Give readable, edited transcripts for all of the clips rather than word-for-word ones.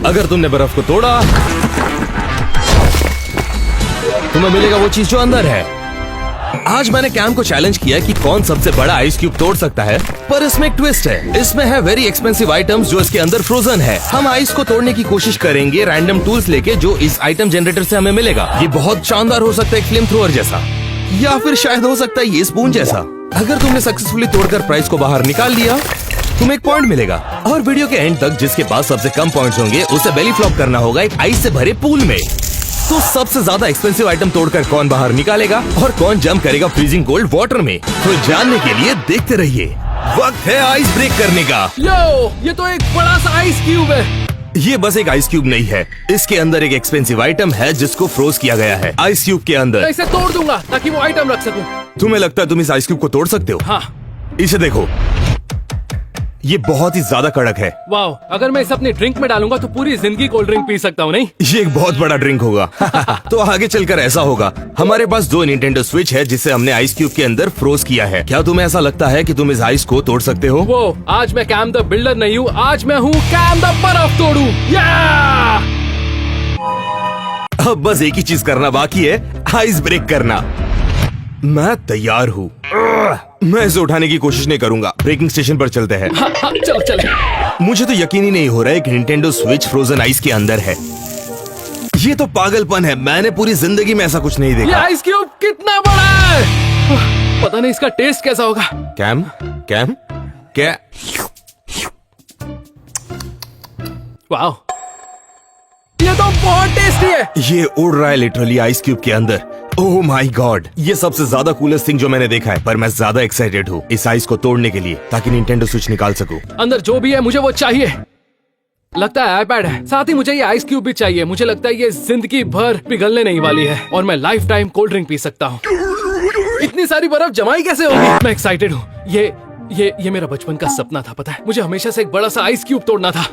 अगर तुमने बर्फ को तोड़ा तुम्हें मिलेगा वो चीज जो अंदर है। आज मैंने कैम को चैलेंज किया कि कौन सबसे बड़ा आइस क्यूब तोड़ सकता है, पर इसमें एक ट्विस्ट है। इसमें है वेरी एक्सपेंसिव आइटम्स जो इसके अंदर फ्रोजन है। हम आइस को तोड़ने की कोशिश करेंगे रैंडम टूल्स लेके जो इस आइटम जनरेटर से हमें मिलेगा। ये बहुत शानदार हो सकता है, फ्लेम थ्रोअर जैसा, या फिर शायद हो सकता है ये स्पून जैसा। अगर तुमने सक्सेसफुली तोड़कर प्राइस को बाहर निकाल लिया तुम्हें 1 पॉइंट मिलेगा। और वीडियो के एंड तक जिसके पास सबसे कम पॉइंट्स होंगे उसे बेली फ्लॉप करना होगा एक आइस से भरे पूल में। तो सबसे ज्यादा एक्सपेंसिव आइटम तोड़कर कौन बाहर निकालेगा और कौन जंप करेगा फ्रीजिंग कोल्ड वाटर में, तो जानने के लिए देखते रहिए। वक्त है आइस ब्रेक करने का। यो, ये तो एक बड़ा सा आइस क्यूब है। ये बस एक आइस क्यूब नहीं है, इसके अंदर एक एक्सपेंसिव आइटम है जिसको फ्रोज किया गया है आइस क्यूब के अंदर। मैं इसे तोड़ दूंगा ताकि वो आइटम रख सकूं। तुम्हें लगता है तुम इस आइस क्यूब को तोड़ सकते हो? हाँ। इसे देखो, ये बहुत ही ज्यादा कड़क है। वाओ, अगर मैं इसे अपनी ड्रिंक में डालूंगा तो पूरी जिंदगी कोल्ड ड्रिंक पी सकता हूँ, नहीं? ये एक बहुत बड़ा ड्रिंक होगा। तो आगे चलकर ऐसा होगा। हमारे पास 2 निंटेंडो स्विच है जिसे हमने आइस क्यूब के अंदर फ्रोज किया है। क्या तुम्हें ऐसा लगता है कि तुम इस आइस को तोड़ सकते हो? वो आज मैं कैम द बिल्डर नहीं हूँ, आज मैं हूँ कैम द बर्फ तोड़ू। अब बस एक ही चीज करना बाकी है, आइस ब्रेक करना। मैं तैयार हूँ। मैं इसे उठाने की कोशिश नहीं करूंगा। ब्रेकिंग स्टेशन पर चलते हैं। हाँ, चलो चले। मुझे तो यकीन ही नहीं हो रहा है कि निंटेंडो स्विच फ्रोजन आइस के अंदर है। ये तो पागलपन है, मैंने पूरी जिंदगी में ऐसा कुछ नहीं ये देखा। आइस क्यूब कितना बड़ा है, पता नहीं इसका टेस्ट कैसा होगा। कैम क्या? वाओ, ये तो बहुत टेस्टी है। ये उड़ रहा है लिटरली आइस क्यूब के अंदर। ओह माय गॉड, ये सबसे ज्यादा कूलेस्ट थिंग जो मैंने देखा है। पर मैं ज्यादा एक्साइटेड हूँ इस आइस को तोड़ने के लिए ताकि निंटेंडो स्विच निकाल सकूं। अंदर जो भी है मुझे वो चाहिए। लगता है आईपैड है, साथ ही मुझे ये आइस क्यूब भी चाहिए। मुझे लगता है ये जिंदगी भर पिघलने नहीं वाली है और मैं life time cold drink P सकता हूँ। इतनी सारी बर्फ जमाई कैसे होगी? मैं एक्साइटेड हूँ। ये मेरा बचपन का सपना था, पता है? मुझे हमेशा से एक बड़ा सा आइस क्यूब तोड़ना था।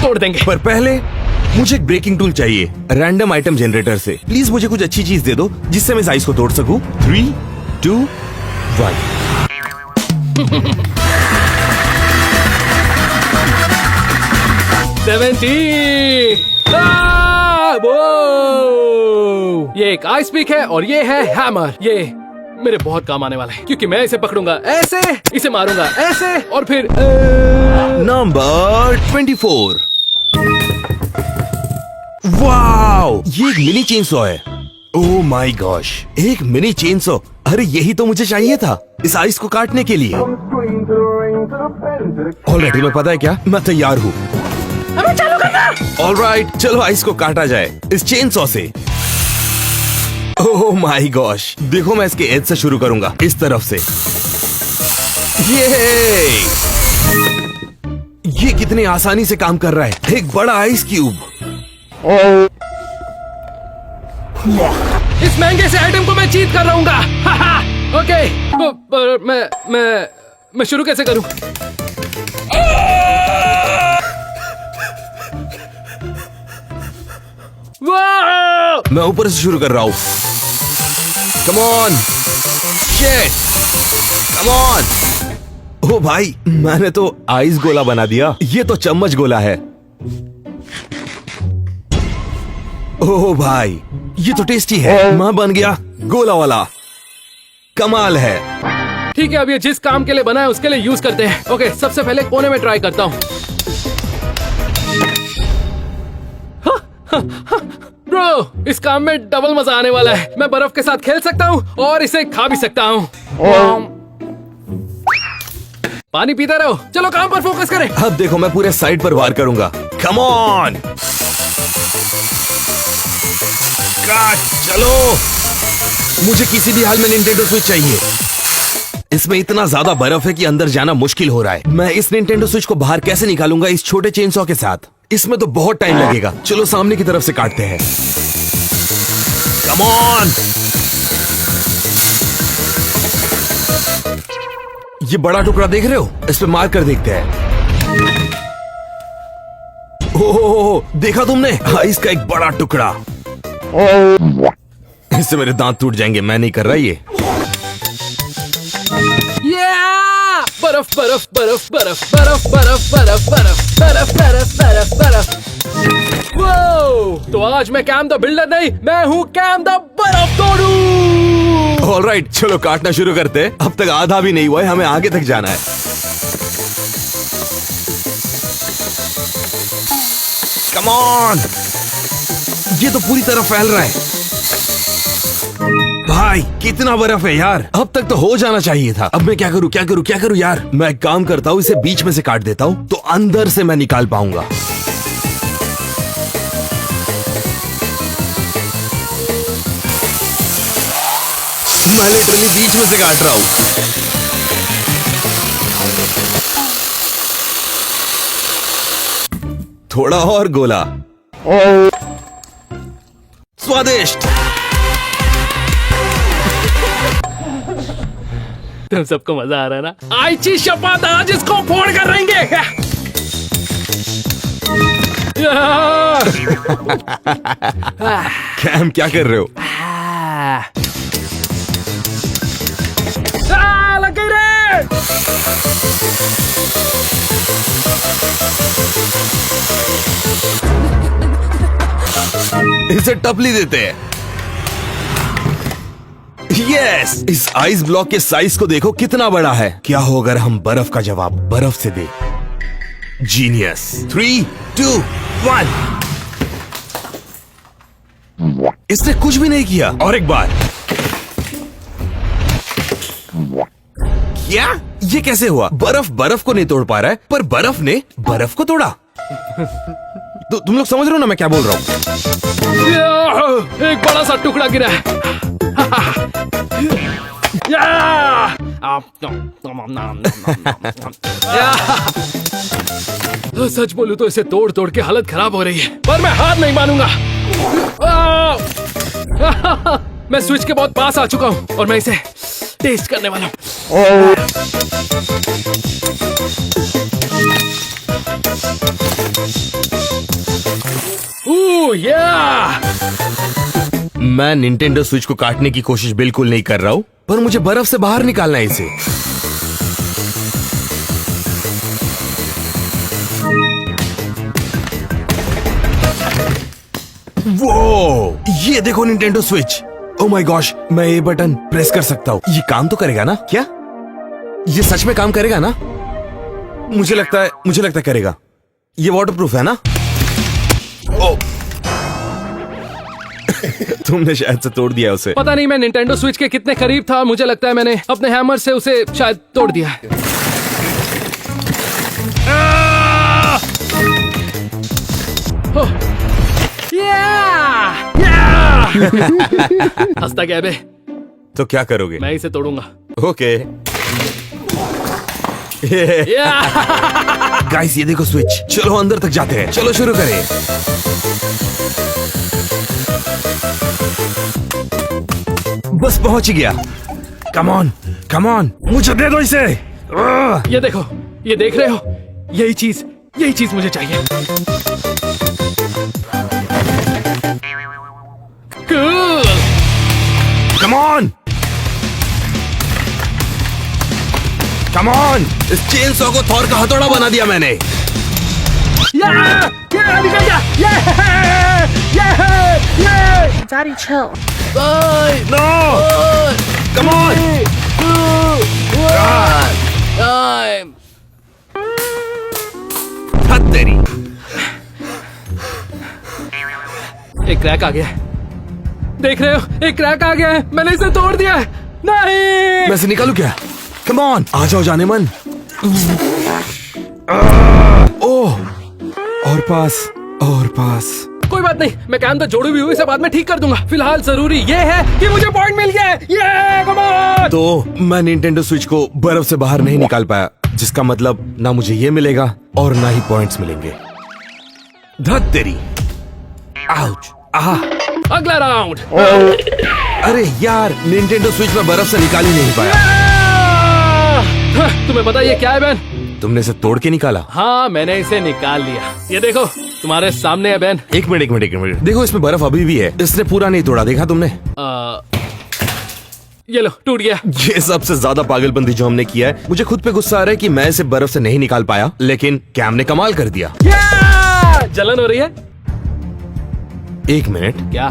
तोड़ देंगे, पर पहले मुझे एक ब्रेकिंग टूल चाहिए रैंडम आइटम जनरेटर से। प्लीज मुझे कुछ अच्छी चीज दे दो जिससे मैं इस आइस को तोड़ सकूं। 3, 2, 1। ये एक आइस पिक है और ये है हैमर। ये मेरे बहुत काम आने वाला है क्योंकि मैं इसे पकड़ूंगा ऐसे, इसे मारूंगा ऐसे और फिर नंबर 24। वाओ, ये एक मिनी चेनसॉ है। ओह माय गॉश, एक मिनी चेनसॉ। अरे यही तो मुझे चाहिए था इस आइस को काटने के लिए। ऑलरेडी मैं पता है क्या, मैं तैयार हूँ। चालू करना। ऑलराइट, चलो आइस को काटा जाए इस चेनसॉ से। ओह माय गॉश, देखो मैं इसके एज से शुरू करूंगा, इस तरफ से। ये कितनी आसानी से काम कर रहा है, एक बड़ा आइस क्यूब। इस महंगे से आइटम को मैं चीट कर रहूंगा। ओके, पर मैं शुरू कैसे करूं? मैं ऊपर से शुरू कर रहा हूँ। Come on, shit, come on. ओ भाई, मैंने तो आइस गोला बना दिया। ये तो चम्मच गोला है। ओह भाई, ये तो टेस्टी है। मैं बन गया गोला वाला। कमाल है। ठीक है, अब ये जिस काम के लिए बना है उसके लिए यूज करते हैं। ओके, सबसे पहले कोने में ट्राई करता हूँ। ब्रो, इस काम में डबल मजा आने वाला है। मैं बर्फ के साथ खेल सकता हूँ और इसे खा भी सकता हूँ। पानी पीते रहो। चलो काम पर फोकस करें। अब देखो, मैं पूरे साइड पर वार करूंगा। कम ऑन, चलो। मुझे किसी भी हाल में निंटेंडो स्विच चाहिए। इसमें इतना ज्यादा बर्फ है कि अंदर जाना मुश्किल हो रहा है। मैं इस निंटेंडो स्विच को बाहर कैसे निकालूंगा इस छोटे चेनसॉ के साथ? इसमें तो बहुत टाइम लगेगा। चलो सामने की तरफ से काटते हैं। Come on. ये बड़ा टुकड़ा देख रहे हो? इस पे मार कर देखते हैं। ओह, देखा तुमने? आइस का एक बड़ा टुकड़ा। इससे मेरे दांत टूट जाएंगे। मैं नहीं कर रहा ये। बर्फ बर्फ बर्फ बर्फ बर्फ बर्फ बर्फ बर्फ बर्फ बर्फ बर्फ बर्फ बर्फ। वो तो आज मैं कैम द बिल्डर नहीं, मैं हूँ कैम द बर्फ तोड़ू। ऑलराइट, चलो काटना शुरू करते हैं। अब तक आधा भी नहीं हुआ है, हमें आगे तक जाना है। कम ऑन, ये तो पूरी तरह फैल रहा है। भाई कितना बर्फ है यार, अब तक तो हो जाना चाहिए था। अब मैं क्या करूं क्या करूं क्या करूं यार। मैं एक काम करता हूं, इसे बीच में से काट देता हूं तो अंदर से मैं निकाल पाऊंगा। मैं लिटरली बीच में से काट रहा हूं। थोड़ा और गोला। स्वादिष्ट। तुम सबको मजा आ रहा है ना? आईची शपथ, आज इसको फोड़ कर रहेंगे। कैम क्या कर रहे हो? लग गई रे। इसे टपली देते हैं। यस, इस आइस ब्लॉक के साइज को देखो कितना बड़ा है। क्या हो अगर हम बर्फ का जवाब बर्फ से दे? जीनियस। 3, 2, 1। इसने कुछ भी नहीं किया। और एक बार। क्या? ये कैसे हुआ? बर्फ बर्फ को नहीं तोड़ पा रहा है, पर बर्फ ने बर्फ को तोड़ा। तो तुम लोग समझ रहे हो ना मैं क्या बोल रहा हूं? एक बड़ा सा टुकड़ा गिरा है। सच बोलूं तो इसे तोड़ तोड़ के हालत खराब हो रही है, पर मैं हार नहीं मानूंगा। मैं स्विच के बहुत पास आ चुका हूं और मैं इसे टेस्ट करने वाला हूं। मैं निंटेंडो स्विच को काटने की कोशिश बिल्कुल नहीं कर रहा हूं, पर मुझे बर्फ से बाहर निकालना है इसे। वो ये देखो Nintendo switch. Oh my gosh, मैं ये बटन प्रेस कर सकता हूँ। ये काम तो करेगा ना? क्या ये सच में काम करेगा ना? मुझे लगता है करेगा। ये वाटरप्रूफ है ना? ओ तुमने शायद से तोड़ दिया उसे। पता नहीं मैं निंटेंडो स्विच के कितने करीब था। मुझे लगता है मैंने अपने हैमर से उसे शायद तोड़ दिया है। हंसता क्या बे? तो क्या करोगे? मैं इसे तोड़ूंगा। ओके। गाइस ये देखो स्विच। चलो अंदर तक जाते हैं। चलो शुरू करें। बस पहुंच गया। कम ऑन, कम ऑन, मुझे दे दो इसे। ये देखो, ये देख रहे हो? यही चीज मुझे चाहिए। Cool. Come on, come on. इस चेन सॉ को थॉर का हथौड़ा बना दिया मैंने। Daddy, chill. No, come on. हद तेरी। एक क्रैक आ गया है। देख रहे हो? एक क्रैक आ गया है। मैंने इसे तोड़ दिया है। नहीं, मैं इसे निकालू क्या? कम ऑन, आ जाओ जाने मन। ओह, और पास, और पास। कोई बात नहीं, मैं काम तो जोड़ी भी हुई, इसे बाद में ठीक कर दूंगा। फिलहाल जरूरी ये है कि मुझे पॉइंट मिल गया है। ये कम ऑन। तो मैं निंटेंडो स्विच को बर्फ से बाहर नहीं निकाल पाया, जिसका मतलब ना मुझे ये मिलेगा और ना ही पॉइंट्स मिलेंगे। धत तेरी। आउच। आहा। अगला राउंड। अरे यार, निंटेंडो स्विच में बर्फ से निकाल ही नहीं पाया। तुम्हें पता ये क्या है बेन? तुमने इसे तोड़ के निकाला? हाँ, मैंने इसे निकाल लिया। ये देखो, तुम्हारे सामने है बेन। एक मिनट। देखो इसमें बर्फ अभी भी है। इसने पूरा नहीं तोड़ा, देखा तुमने? ये लो, टूट गया। ये सबसे ज्यादा पागलपंती जो हमने किया है। मुझे खुद पे गुस्सा आ रहा है कि मैं इसे बर्फ से नहीं निकाल पाया, लेकिन कैम ने कमाल कर दिया। जलन हो रही है? एक मिनट, क्या?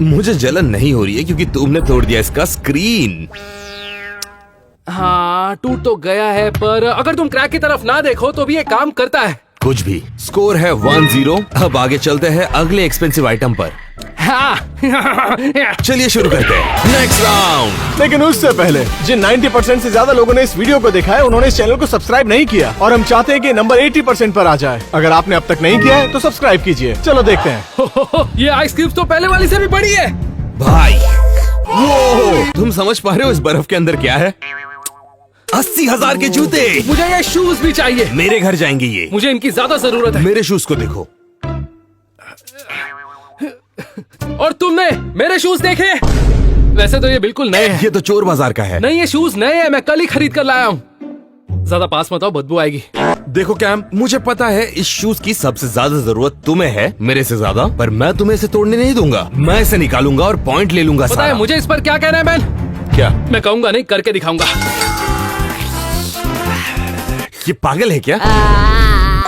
मुझे जलन नहीं हो रही है क्योंकि तुमने तोड़ दिया इसका स्क्रीन। हाँ, टूट तो गया है, पर अगर तुम क्रैक की तरफ ना देखो तो भी ये काम करता है। कुछ भी, स्कोर है 1-0। अब आगे चलते हैं अगले एक्सपेंसिव आइटम पर। हाँ। चलिए शुरू करते हैं नेक्स्ट राउंड। लेकिन उससे पहले जिन 90% से ज्यादा लोगों ने इस वीडियो को देखा है उन्होंने इस चैनल को सब्सक्राइब नहीं किया और हम चाहते हैं कि नंबर 80% पर आ जाए। अगर आपने अब तक नहीं किया है तो सब्सक्राइब कीजिए। चलो देखते हैं। ये आइस क्यूब्स तो पहले वाली से भी बड़ी है। भाई वो तुम समझ पा रहे हो इस बर्फ के अंदर क्या है? 80,000 के जूते। मुझे ये शूज भी चाहिए। मेरे घर जाएंगे ये। मुझे इनकी ज्यादा जरूरत है। मेरे शूज को देखो। और तुमने मेरे शूज देखे? वैसे तो ये बिल्कुल नए हैं। ये तो चोर बाजार का है। नहीं, ये शूज नए हैं, मैं कल ही खरीद कर लाया हूँ। ज्यादा पास मत आओ, बदबू आएगी। देखो कैम, मुझे पता है इस शूज की सबसे ज्यादा जरूरत तुम्हें है, मेरे से ज्यादा, पर मैं तुम्हें इसे तोड़ने नहीं दूंगा। मैं इसे निकालूंगा और पॉइंट ले लूंगा। पता है मुझे इस पर क्या कहना है मैन? क्या? मैं कहूंगा नहीं, करके दिखाऊंगा। ये पागल है क्या?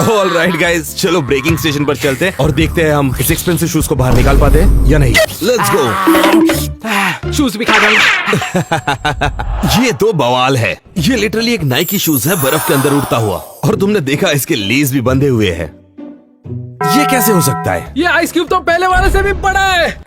ऑल राइट गाइज, चलो ब्रेकिंग स्टेशन पर चलते हैं और देखते हैं हम इस एक्सपेंसिव शूज को बाहर निकाल पाते हैं या नहीं। Let's go. शूज भी खा जाऊंगा। ये तो बवाल है। ये लिटरली एक नाइकी शूज है बर्फ के अंदर उड़ता हुआ, और तुमने देखा इसके लेस भी बंधे हुए हैं। ये कैसे हो सकता है? ये आइस क्यूब तो पहले वाले से भी बड़ा है।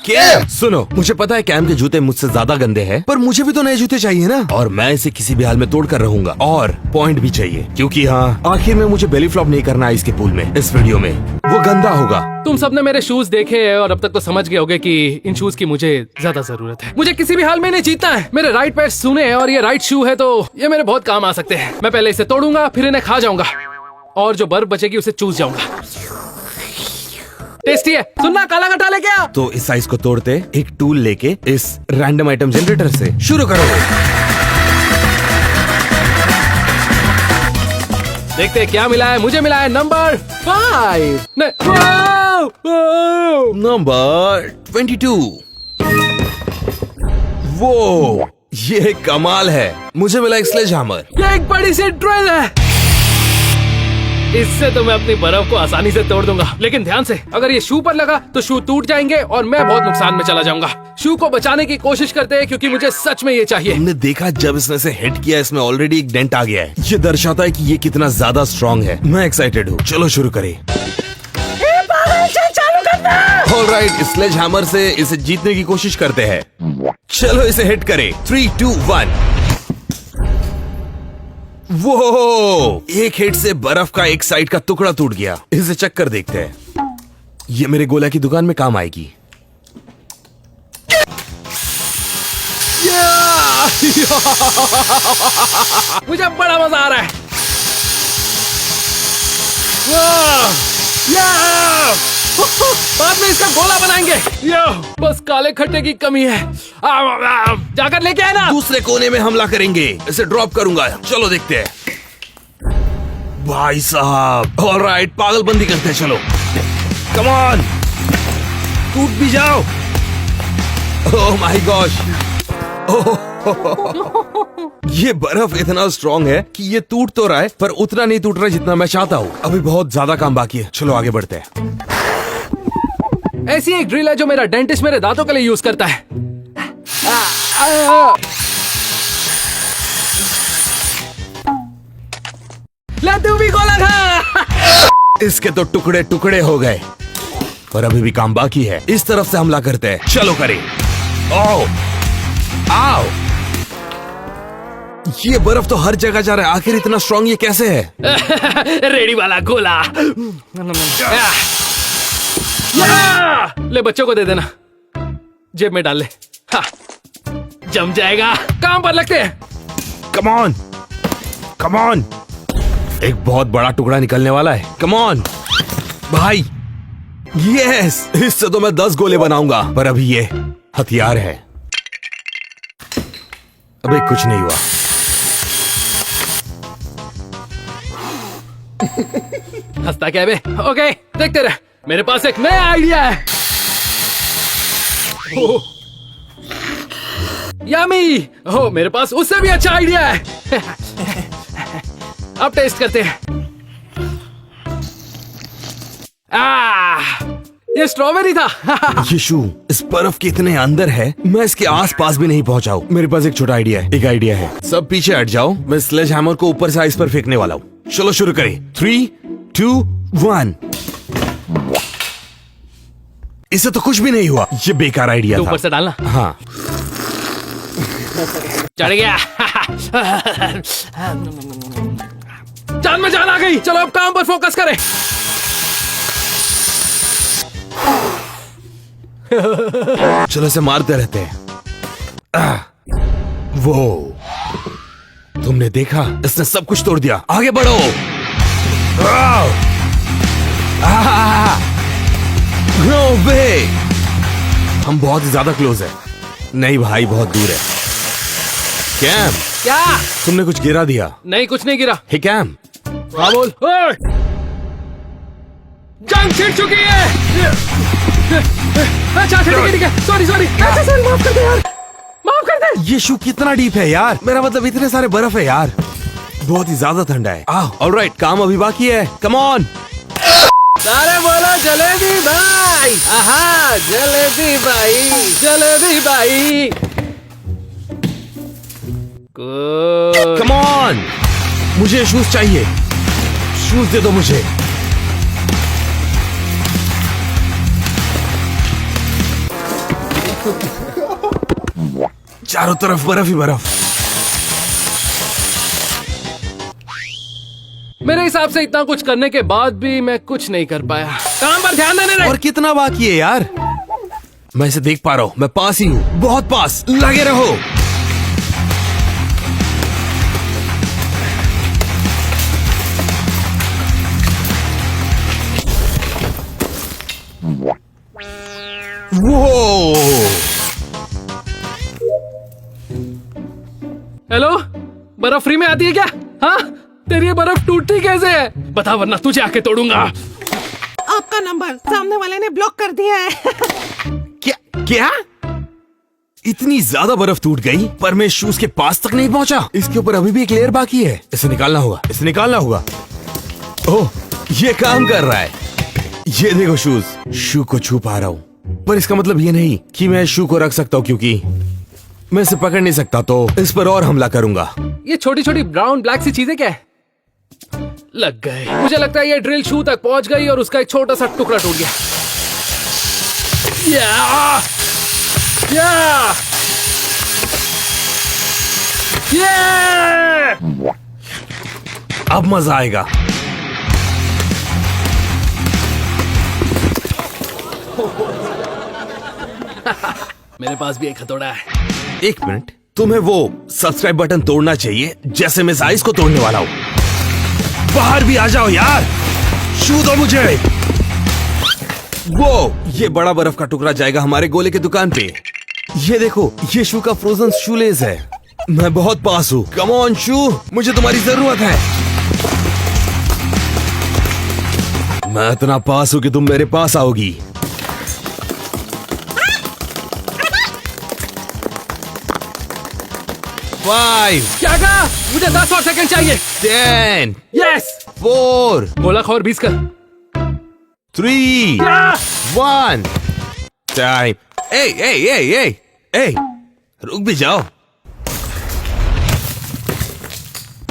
क्या? सुनो, मुझे पता है कैम के जूते मुझसे ज्यादा गंदे हैं, पर मुझे भी तो नए जूते चाहिए ना, और मैं इसे किसी भी हाल में तोड़ कर रहूंगा। और पॉइंट भी चाहिए, क्योंकि हाँ, आखिर में मुझे बेली फ्लॉप नहीं करना है इसके पूल में। इस वीडियो में वो गंदा होगा। तुम सबने मेरे शूज देखे हैं और अब तक तो समझ गए होगे कि इन शूज की मुझे ज्यादा जरूरत है। मुझे किसी भी हाल में नहीं जीतना है। मेरे राइट पैर सूने हैं और ये राइट शू है, तो ये मेरे बहुत काम आ सकते हैं। मैं पहले इसे तोड़ूंगा, फिर इन्हें खा जाऊंगा, और जो बर्फ बचेगी उसे चूस जाऊंगा। टेस्टी है। सुनना, काला गट्टा लेके आ। तो इस साइज को तोड़ते एक टूल लेके इस रैंडम आइटम जनरेटर से शुरू करो। देखते हैं क्या मिला है। मुझे मिला है नंबर 5। नंबर 22। वो ये कमाल है। मुझे मिला एक स्लेज हैमर। ये एक बड़ी सी ड्रिल है। इससे तो मैं अपनी बर्फ को आसानी से तोड़ दूंगा, लेकिन ध्यान से, अगर ये शू पर लगा तो शू टूट जाएंगे और मैं बहुत नुकसान में चला जाऊंगा। शू को बचाने की कोशिश करते हैं क्योंकि मुझे सच में ये चाहिए। हमने देखा जब इसने से हिट किया, इसमें ऑलरेडी एक डेंट आ गया है। ये दर्शाता है कि ये कितना ज्यादा स्ट्रॉन्ग है। मैं एक्साइटेड हूँ। चलो शुरू करें। ऑलराइट, इस स्लेज हैमर से इसे जीतने की कोशिश करते हैं। चलो इसे हिट करें। 3, 2, 1। वो एक हिट से बर्फ का एक साइड का टुकड़ा टूट गया। इसे चेक कर देखते हैं। ये मेरे गोला की दुकान में काम आएगी। मुझे बड़ा मजा आ रहा है। बाद में इसका गोला बनाएंगे। बस काले खट्टे की कमी है। जाकर लेके आए ना। दूसरे कोने में हमला करेंगे। इसे ड्रॉप करूंगा। चलो देखते हैं। भाई साहब, ऑलराइट, पागलबंदी करते हैं। चलो, कम ऑन, टूट भी जाओ। ओह माय गॉश, ये बर्फ इतना स्ट्रॉन्ग है कि ये टूट तो रहा है, पर उतना नहीं टूट रहा जितना मैं चाहता हूँ। अभी बहुत ज्यादा काम बाकी है। चलो आगे बढ़ते हैं। ऐसी एक ड्रिल है जो मेरा डेंटिस्ट मेरे दांतों के लिए यूज करता है। ले तू भी गोला खा। इसके तो टुकड़े टुकड़े हो गए, पर अभी भी काम बाकी है। इस तरफ से हमला करते हैं। चलो करें। ओह, आओ। ये बर्फ तो हर जगह जा रहा है। आखिर इतना स्ट्रॉन्ग ये कैसे है? रेडी वाला गोला। ले, बच्चों को दे देना, जेब में डाल ले। जम जाएगा। काम पर लगते हैं। कम ऑन, कम ऑन। एक बहुत बड़ा टुकड़ा निकलने वाला है। कम ऑन भाई। यस, इससे तो मैं 10 गोले बनाऊंगा, पर अभी ये हथियार है। अबे कुछ नहीं हुआ। हंसता क्या बे? ओके, देखते रहे। मेरे पास एक नया आइडिया है। यम्मी। हो, मेरे पास उससे भी अच्छा आइडिया है। अब टेस्ट करते हैं। ये स्ट्रॉबेरी था। ये शू इस बर्फ के इतने अंदर है, मैं इसके आसपास भी नहीं पहुंचा हूँ। मेरे पास एक छोटा आइडिया है। एक आइडिया है। सब पीछे हट जाओ, मैं स्लेज हैमर को ऊपर से आइस पर फेंकने वाला हूँ। चलो शुरू करें। 3, 2, 1। इससे तो कुछ भी नहीं हुआ। ये बेकार आइडिया था। ऊपर से डालना। हाँ, चढ़ गया। जान में जान आ गई। चलो अब काम पर फोकस करें। चलो इसे मारते रहते हैं। वो तुमने देखा, इसने सब कुछ तोड़ दिया। आगे बढ़ो। नो वे, हम बहुत ही ज्यादा क्लोज है। नहीं भाई, बहुत दूर है। कैम, क्या? तुमने कुछ गिरा दिया। नहीं, कुछ नहीं गिरा। हे कैम, हाँ बोल। ओए! जंग छिड़ चुकी है। अच्छा ठीक है। सॉरी माफ कर दे यार, माफ कर दे। ये शू कितना डीप है यार। मेरा मतलब इतने सारे बर्फ है यार, बहुत ही ज्यादा ठंडा है। ऑलराइट, काम अभी बाकी है। Come on. अरे बोलो जलेबी भाई। आहा, जलेबी भाई, जलेबी भाई। कम ऑन, मुझे शूज चाहिए। शूज दे दो मुझे। चारों तरफ बर्फ ही बर्फ। मेरे हिसाब से इतना कुछ करने के बाद भी मैं कुछ नहीं कर पाया। काम पर ध्यान देने रहे। और कितना बाकी है यार? मैं इसे देख पा रहा हूँ। मैं पास ही हूँ, बहुत पास। लगे रहो। वो हेलो, बर्फ फ्री में आती है क्या? हाँ, तेरी ये बर्फ टूटती कैसे है? बता वरना तुझे आके तोड़ूंगा। आपका नंबर सामने वाले ने ब्लॉक कर दिया है। क्या? इतनी ज्यादा बर्फ टूट गई पर मैं शूज के पास तक नहीं पहुंचा। इसके ऊपर अभी भी एक लेयर बाकी है। इसे निकालना होगा। ओह, ये काम कर रहा है। ये देखो शूज। शू को छू पा रहा हूँ, पर इसका मतलब ये नहीं कि मैं शू को रख सकता हूँ, क्योंकि मैं इसे पकड़ नहीं सकता, तो इस पर और हमला करूंगा। ये छोटी छोटी ब्राउन ब्लैक सी चीजें क्या है? लग गए। मुझे लगता है ये ड्रिल शू तक पहुंच गई और उसका एक छोटा सा टुकड़ा टूट गया। अब मजा आएगा। मेरे पास भी एक हथौड़ा है। एक मिनट, तुम्हें वो सब्सक्राइब बटन तोड़ना चाहिए जैसे मैं साइज को तोड़ने वाला हूँ। बाहर भी आ जाओ यार, शू दो मुझे। वो ये बड़ा बर्फ का टुकड़ा जाएगा हमारे गोले की दुकान पे। ये देखो, ये शू का फ्रोजन शूलेस है। मैं बहुत पास हूँ। कम ऑन शू, मुझे तुम्हारी जरूरत है। मैं इतना पास हूँ कि तुम मेरे पास आओगी। Five, क्या कहा? मुझे 10 और सेकंड चाहिए। 10, यस। 4, गोला खौर 20 कर। 3, 1, टाइम। ए, रुक भी जाओ।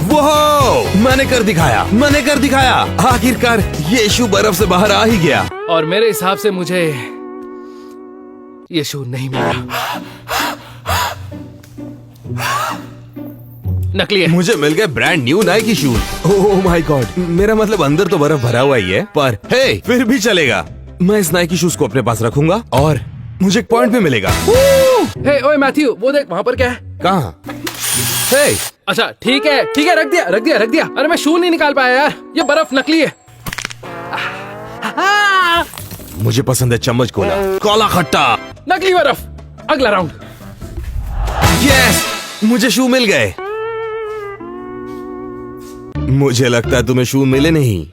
वो मैंने कर दिखाया। आखिरकार ये शू बर्फ से बाहर आ ही गया। और मेरे हिसाब से मुझे ये शू नहीं मिला। नकली है। मुझे मिल गए brand new Nike shoes. Oh my God, मेरा मतलब अंदर तो बर्फ भरा हुआ ही है, पर हे, फिर भी चलेगा। मैं इस नाइकी शूज को अपने पास रखूंगा और मुझे एक पॉइंट भी मिलेगा। हे, ओए मैथ्यू, वो देख वहाँ पर क्या है? कहाँ? हे, अच्छा ठीक है, रख दिया। अरे मैं शू नहीं निकाल पाया यार, ये बर्फ नकली है। मुझे पसंद है चम्मच कोला, काला खट्टा। नकली बर्फ। अगला राउंड। यस, मुझे शू मिल गए। मुझे लगता है तुम्हें शू मिले नहीं।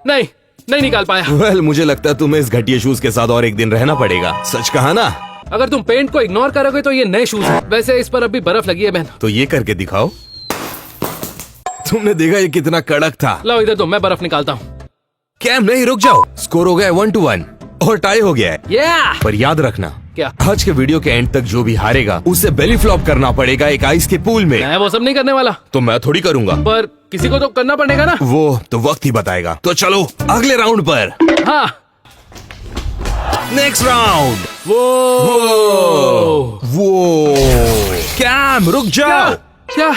नहीं निकाल पाया। वेल, मुझे लगता है तुम्हें इस घटिया शूज के साथ और एक दिन रहना पड़ेगा। सच कहा ना? अगर तुम पेंट को इग्नोर करोगे तो ये नए शूज हैं। वैसे इस पर अभी बर्फ लगी है बहन। तो ये करके दिखाओ। तुमने देखा ये कितना कड़क था। लो इधर दो, मैं बर्फ निकालता हूँ। कैम नहीं, रुक जाओ। स्कोर हो गया 1-1 और टाई हो गया है। Yeah! पर याद रखना, क्या? आज के वीडियो के एंड तक जो भी हारेगा उसे बेली फ्लॉप करना पड़ेगा एक आइस के पूल में। मैं वो सब नहीं करने वाला, तो मैं थोड़ी करूंगा, पर किसी को तो करना पड़ेगा ना। वो तो वक्त ही बताएगा। तो चलो अगले राउंड पर। हाँ। Next round. वो कैम रुक जाओ। क्या?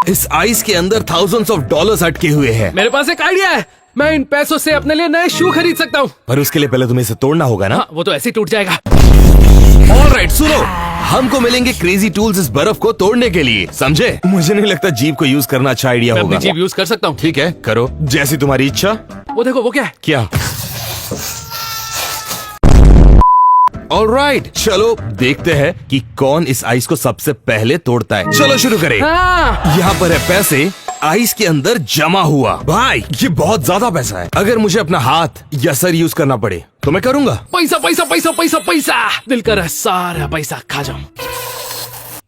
इस आइस के अंदर थाउजेंड्स ऑफ डॉलर्स अटके हुए हैं। मेरे पास एक आइडिया है। मैं इन पैसों से अपने लिए नए शू खरीद सकता हूँ। पर उसके लिए पहले तुम्हें इसे तोड़ना होगा ना। हाँ, वो तो ऐसे ही टूट जाएगा। ऑलराइट, सुनो, हमको मिलेंगे क्रेजी टूल्स इस बर्फ को तोड़ने के लिए, समझे? मुझे नहीं लगता जीप को यूज करना अच्छा आइडिया मैं अपनी होगा। जीभ यूज कर सकता हूँ। ठीक है, करो जैसी तुम्हारी इच्छा। वो देखो, वो क्या है? क्या? ऑलराइट, चलो देखते हैं कि कौन इस आइस को सबसे पहले तोड़ता है। चलो शुरू करें। हाँ। यहाँ पर है पैसे आइस के अंदर जमा हुआ। भाई ये बहुत ज्यादा पैसा है। अगर मुझे अपना हाथ या सर यूज करना पड़े तो मैं करूंगा। पैसा पैसा पैसा पैसा पैसा, दिल कर रहा है सारा पैसा खा जाऊं।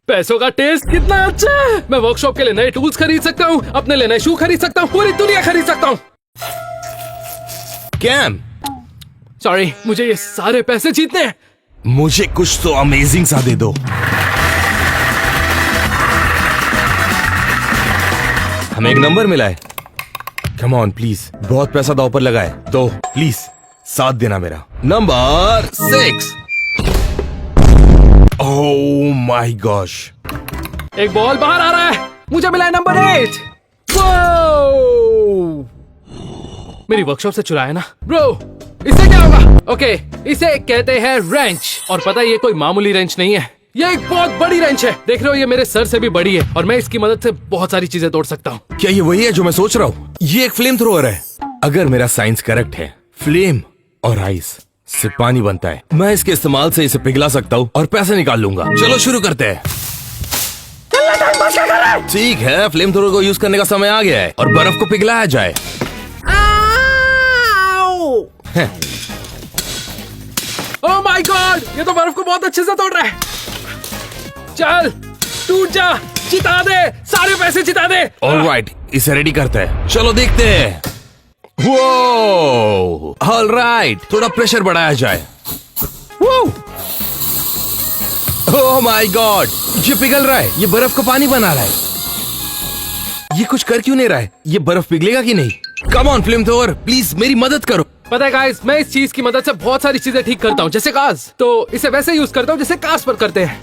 पैसों का टेस्ट कितना अच्छा है। मैं वर्कशॉप के लिए नए टूल्स खरीद सकता हूँ, अपने लिए नए शू खरीद सकता हूँ, पूरी दुनिया खरीद सकता हूँ। कैम, सॉरी, मुझे ये सारे पैसे जीतने हैं। मुझे कुछ तो अमेजिंग सा दे दो। हमें एक नंबर मिला है। कम ऑन प्लीज, बहुत पैसा दांव पर लगा है, तो प्लीज साथ देना मेरा। नंबर 6। ओह माय गॉश, एक बॉल बाहर आ रहा है। मुझे मिला है नंबर 8। वो मेरी वर्कशॉप से चुराया ना ब्रो। इससे क्या होगा? ओके, इसे कहते हैं रेंच। और पता है, ये कोई मामूली रेंच नहीं है, ये एक बहुत बड़ी रेंच है। देख रहे हो, ये मेरे सर से भी बड़ी है और मैं इसकी मदद से बहुत सारी चीजें तोड़ सकता हूँ। क्या ये वही है जो मैं सोच रहा हूँ? ये एक फ्लेम थ्रोअर है। अगर मेरा साइंस करेक्ट है, फ्लेम और आइस से पानी बनता है। मैं इसके इस्तेमाल से इसे पिघला सकता हूँ और पैसे निकाल लूंगा। चलो शुरू करते हैं। ठीक है, फ्लेम थ्रोअर को यूज करने का समय आ गया है और बर्फ को पिघलाया जाए। ओह माय गॉड, ये तो बर्फ को बहुत अच्छे से तोड़ रहा है। चल टूट जा, जिता दे, सारे पैसे जिता दे। ऑलराइट, इसे रेडी करते हैं। चलो देखते हैं। वो ऑलराइट, थोड़ा प्रेशर बढ़ाया जाए। ओह माय गॉड, ये पिघल रहा है। ये बर्फ को पानी बना रहा है। ये कुछ कर क्यों नहीं रहा है? ये बर्फ पिघलेगा कि नहीं? Come on flame thrower, please मेरी मदद करो। पता है गाइस, मैं इस चीज की मदद से बहुत सारी चीजें ठीक करता हूँ, जैसे कार्स। तो इसे वैसे यूज करता हूँ जैसे कार्स पर करते हैं।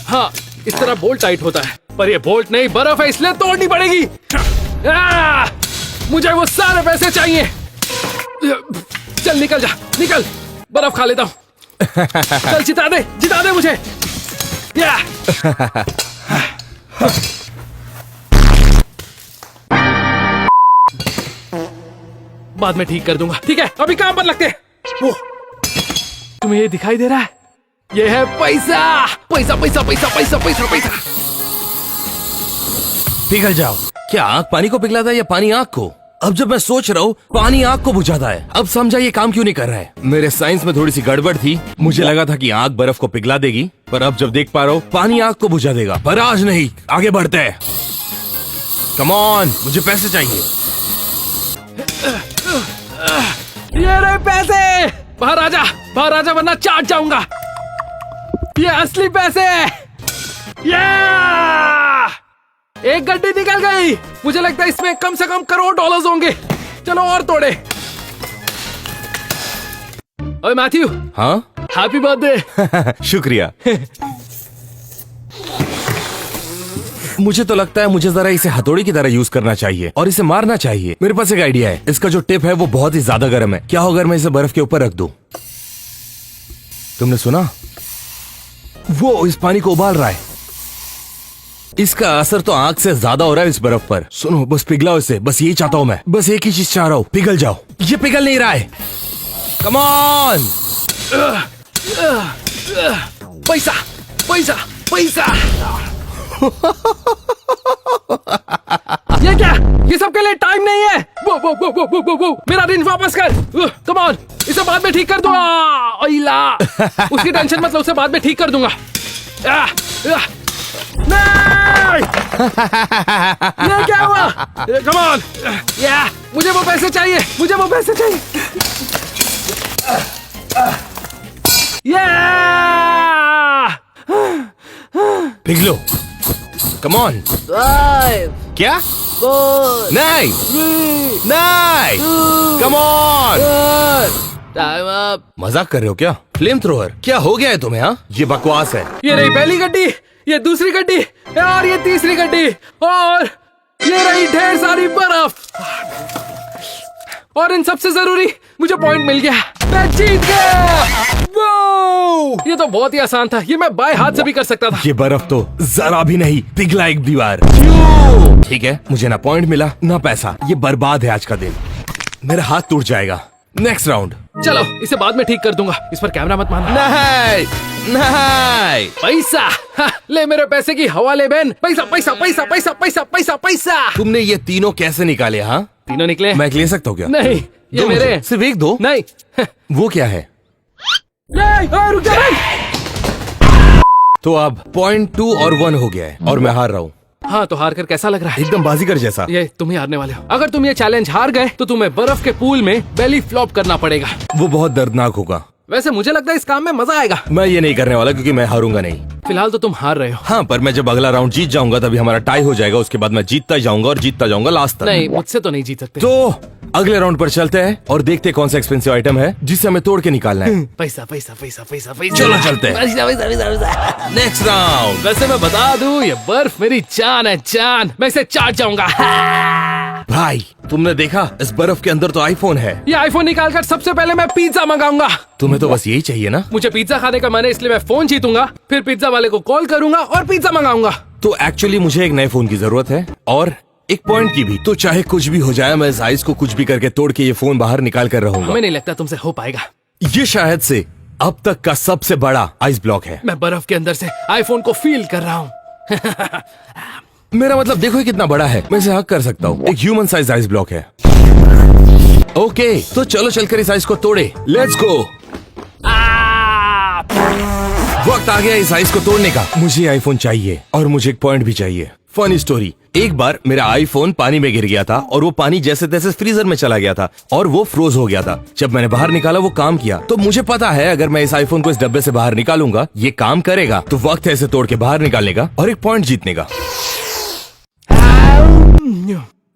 हाँ, इस तरह बोल्ट टाइट होता है, पर ये बोल्ट नहीं, बर्फ है, इसलिए तोड़नी पड़ेगी। मुझे वो सारे पैसे चाहिए। चल निकल जा, निकल, बर्फ खा लेता हूँ। चल जिता दे मुझे। या बाद में ठीक कर दूंगा। ठीक है, अभी काम पर लगते हैं। वो तुम्हें ये दिखाई दे रहा है? ये है पैसा पैसा पैसा पैसा पैसा पैसा पैसा। पिघल जाओ। क्या आग पानी को पिघलाता है या पानी आग को? अब जब मैं सोच रहा हूँ, पानी आग को बुझाता है। अब समझा ये काम क्यों नहीं कर रहा है। मेरे साइंस में थोड़ी सी गड़बड़ थी। मुझे लगा था कि आग बर्फ को पिघला देगी, पर अब जब देख पा रहा हूँ, पानी आग को बुझा देगा। पर आज नहीं, आगे बढ़ते हैं। कम ऑन, मुझे पैसे चाहिए। ये रहे पैसे। बाहर आजा वरना चाट जाऊंगा। ये असली पैसे। एक गड्डी निकल गई। मुझे लगता है इसमें कम से कम करोड़ डॉलर्स होंगे। चलो और तोड़े। ओए मैथ्यू। हाँ, हैप्पी बर्थडे। शुक्रिया। मुझे तो लगता है मुझे जरा इसे हथौड़ी की तरह यूज करना चाहिए और इसे मारना चाहिए। मेरे पास एक आइडिया है। इसका जो टिप है वो बहुत ही ज्यादा गर्म है। क्या हो अगर मैं इसे बर्फ के ऊपर रख दूं? तुमने सुना? वो इस पानी को उबाल रहा है। इसका असर तो आग से ज्यादा हो रहा है इस बर्फ पर। सुनो, बस पिघलाओ इसे। बस यही चाहता हूं मैं। बस एक ही चीज चाह रहा हूं, पिघल जाओ। ये पिघल नहीं रहा है। Come on. पैसा पैसा पैसा। ये क्या? ये सब के लिए टाइम नहीं है। वो मेरा ऋण वापस कर। कम ऑन, इसे बाद में ठीक कर दूंगा। उसकी टेंशन मत लो, उसे बाद में ठीक कर दूंगा। नहीं! ये क्या हुआ? Come on! या मुझे वो पैसे चाहिए, मुझे वो पैसे चाहिए। या पिघलो, कम ऑन। 5 क्या? 4 नहीं 3 नहीं, कम ऑन। Time up. मजाक कर रहे हो क्या? फ्लेम थ्रोअर, क्या हो गया है तुम्हें? हाँ, ये बकवास है। ये रही पहली गड्डी, ये दूसरी गड्डी और ये तीसरी गड्डी और ये रही ढेर सारी बर्फ। और इन सबसे जरूरी, मुझे पॉइंट मिल गया, मैं जीत गया। वो ये तो बहुत ही आसान था, ये मैं बाएं हाथ से भी कर सकता था। ये बर्फ तो जरा भी नहीं पिघला एक दीवार। ठीक है, मुझे ना पॉइंट मिला ना पैसा, ये बर्बाद है आज का दिन। मेरा हाथ टूट जाएगा। Next round. चलो इसे बाद में ठीक कर दूंगा, इस पर कैमरा मत मारना। नहीं नहीं, पैसा ले मेरे पैसे की हवा ले बहन। पैसा पैसा पैसा पैसा पैसा पैसा पैसा। तुमने ये तीनों कैसे निकाले? हाँ, तीनों निकले? मैं ले सकता हूँ क्या? नहीं, ये दो मेरे मुझे, सिर्फ एक दो। नहीं। वो क्या है? नहीं, रुक जा भाई। तो अब पॉइंट 2 और 1 हो गया है और मैं हार रहा हूँ। हाँ, तो हार कर कैसा लग रहा है? एकदम बाजीगर जैसा। ये तुम ही हारने वाले हो। अगर तुम ये चैलेंज हार गए तो तुम्हें बर्फ के पूल में बेली फ्लॉप करना पड़ेगा। वो बहुत दर्दनाक होगा। वैसे मुझे लगता है इस काम में मजा आएगा। मैं ये नहीं करने वाला क्योंकि मैं हारूंगा नहीं। फिलहाल तो तुम हार रहे हो। हाँ, पर मैं जब अगला राउंड जीत जाऊंगा तभी हमारा टाई हो जाएगा। उसके बाद मैं जीतता जाऊंगा और जीतता जाऊंगा लास्ट तक। नहीं, मुझसे तो नहीं जीत सकते। तो अगले राउंड पर चलते हैं और देखते हैं कौन सा एक्सपेंसिव आइटम है जिसे हमें तोड़ के निकालना है। पैसा पैसा पैसा पैसा पैसा। चलो चलते हैं। पैसा पैसा पैसा पैसा। Next round. वैसे मैं बता दूं, ये बर्फ मेरी जान है, जान। मैं इसे चाट जाऊंगा। भाई, तुमने देखा इस बर्फ के अंदर तो आईफोन है। ये आईफोन निकालकर सबसे पहले मैं पिज्जा मंगाऊंगा। तुम्हें तो बस यही चाहिए ना? मुझे पिज्जा खाने का मन है, इसलिए मैं फोन जीतूंगा, फिर पिज्जा वाले को कॉल करूंगा और पिज्जा मंगाऊंगा। तो एक्चुअली मुझे एक नए फोन की जरूरत है और एक पॉइंट की भी। तो चाहे कुछ भी हो जाए, मैं इस आइस को कुछ भी करके तोड़ के ये फोन बाहर निकाल कर रहूंगा। हमें नहीं लगता तुमसे हो पाएगा। ये शायद से अब तक का सबसे बड़ा आइस ब्लॉक है। मैं बर्फ के अंदर से आईफोन को फील कर रहा हूँ। मेरा मतलब देखो ये कितना बड़ा है, मैं इसे हक कर सकता हूँ। एक ह्यूमन साइज आइस ब्लॉक है। ओके, तो चलो चलकर इस आइस को तोड़े। Let's go. वक्त आ गया इस आइस को तोड़ने का। मुझे आईफोन चाहिए और मुझे एक पॉइंट भी चाहिए। फनी स्टोरी, एक बार मेरा आईफोन पानी में गिर गया था और वो पानी जैसे तैसे फ्रीजर में चला गया था और वो फ्रोज हो गया था। जब मैंने बाहर निकाला वो काम किया। तो मुझे पता है अगर मैं इस आईफोन को इस डब्बे से बाहर निकालूंगा ये काम करेगा। तो वक्त है इसे तोड़ के बाहर निकालने का और एक पॉइंट जीतने का।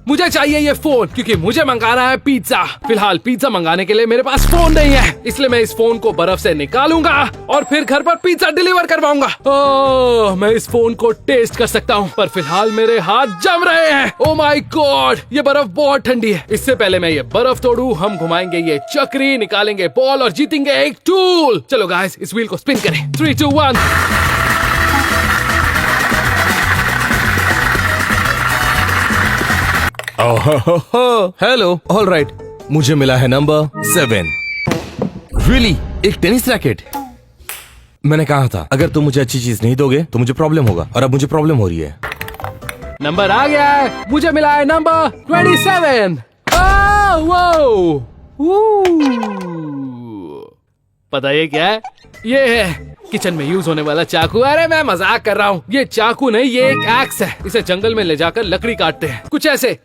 मुझे चाहिए ये फोन क्योंकि मुझे मंगाना है पिज्जा। फिलहाल पिज्जा मंगाने के लिए मेरे पास फोन नहीं है, इसलिए मैं इस फोन को बर्फ से निकालूंगा और फिर घर पर पिज्जा डिलीवर करवाऊंगा। ओह, मैं इस फोन को टेस्ट कर सकता हूँ, पर फिलहाल मेरे हाथ जम रहे हैं। ओह माय गॉड, ये बर्फ बहुत ठंडी है। इससे पहले मैं ये बर्फ तोड़ूं, हम घुमाएंगे ये चक्री, निकालेंगे बॉल और जीतेंगे एक टूल। चलो गाइस, इस व्हील को स्पिन करें। 3, 2, 1। हेलो, ऑल राइट, मुझे मिला है नंबर 7। रियली, एक टेनिस रैकेट। मैंने कहा था अगर तुम मुझे अच्छी चीज नहीं दोगे तो मुझे प्रॉब्लम होगा और अब मुझे प्रॉब्लम हो रही है। नंबर आ गया है, मुझे मिला है नंबर 27। पता ये क्या है? ये है किचन में यूज होने वाला चाकू। अरे मैं मजाक कर रहा हूँ, ये चाकू नहीं, ये एक एक्स है। इसे जंगल में ले जाकर लकड़ी काटते हैं, कुछ ऐसे।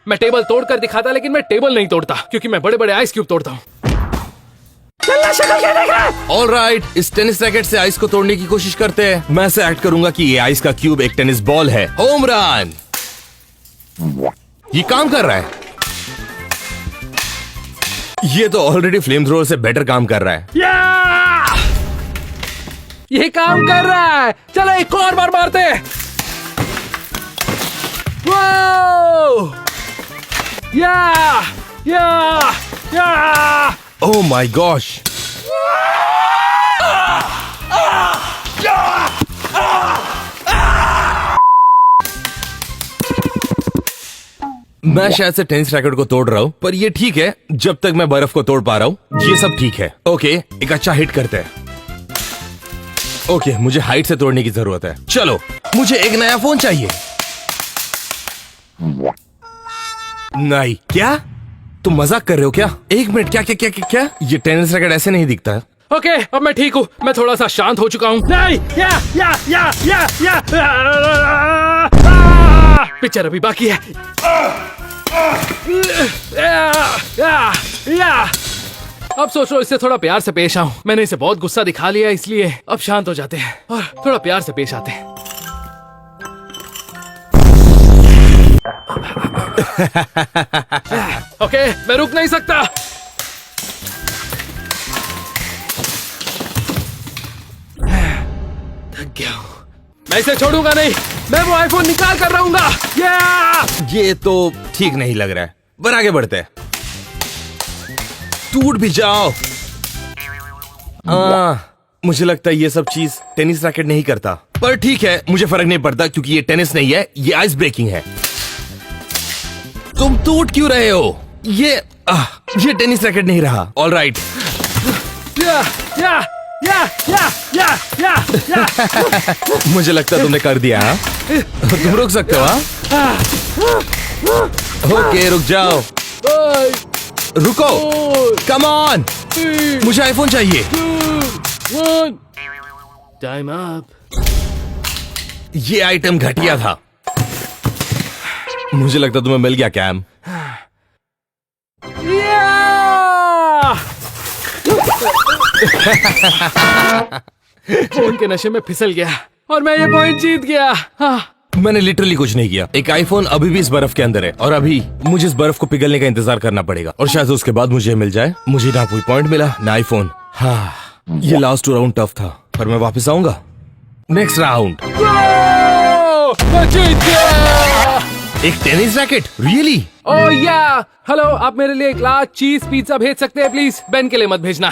मैं टेबल तोड़कर दिखाता, लेकिन मैं टेबल नहीं तोड़ता क्योंकि मैं बड़े बड़े आइस क्यूब तोड़ता हूँ। ऑल राइट, इस टेनिस रैकेट से आइस को तोड़ने की कोशिश करते हैं। मैं ऐसे एक्ट करूंगा कि ये आइस का क्यूब एक टेनिस बॉल है। Home run. ये काम कर रहा है। ये तो ऑलरेडी फ्लेम थ्रोअर से बेटर काम कर रहा है। ये काम कर रहा है। चलो एक और बार मारते हैं। ओह माय गॉश, मैं शायद से टेनिस रैकेट को तोड़ रहा हूँ, पर ये ठीक है जब तक मैं बर्फ को तोड़ पा रहा हूँ। ये सब ठीक है। ओके, एक अच्छा हिट करते हैं। ओके, मुझे हाइट से तोड़ने की जरूरत है। चलो, मुझे एक नया फोन चाहिए। नहीं, क्या तुम मजाक कर रहे हो क्या? एक मिनट, क्या क्या क्या क्या क्या? ये टेनिस रैकेट ऐसे नहीं दिखता है। ओके, अब मैं ठीक हूँ। मैं थोड़ा सा शांत हो चुका हूँ। नहीं, पिक्चर अभी बाकी है। अब सोच लो इससे थोड़ा प्यार से पेश आऊं। मैंने इसे बहुत गुस्सा दिखा लिया, इसलिए अब शांत हो जाते हैं और थोड़ा प्यार से पेश आते हैं। ओके, मैं रुक नहीं सकता। थक गया हूं। मैं इसे छोड़ूंगा नहीं। मैं वो आईफोन निकाल कर रहूंगा। ये तो ठीक नहीं लग रहा है, पर आगे बढ़ते हैं। टूट भी जाओ। मुझे लगता है ये सब चीज टेनिस रैकेट नहीं करता, पर ठीक है, मुझे फर्क नहीं पड़ता क्योंकि ये टेनिस नहीं है, ये आइस ब्रेकिंग है। तुम टूट क्यों रहे हो? ये टेनिस रैकेट नहीं रहा। All right. मुझे लगता है तुमने कर दिया। तुम रुक सकते हो? ओके, रुक जाओ। रुको, कम ऑन, मुझे आईफोन चाहिए। Time up. ये आइटम घटिया था। मुझे लगता तुम्हें मिल गया कैम। फोन के नशे में फिसल गया और मैं ये पॉइंट जीत गया। मैंने लिटरली कुछ नहीं किया। एक आईफोन अभी भी इस बर्फ के अंदर है और अभी मुझे इस बर्फ को पिघलने का इंतजार करना पड़ेगा और शायद उसके बाद मुझे मिल जाए। मुझे ना कोई पॉइंट मिला ना आईफोन। ये लास्ट 2 राउंड टफ था, पर मैं वापस आऊंगा। Next round. मैं जीत गया। एक टेनिस रैकेट? रियली? ओह या, हेलो, आप मेरे लिए एक लार्ज चीज पिज्जा भेज सकते हैं प्लीज? बेन के लिए मत भेजना।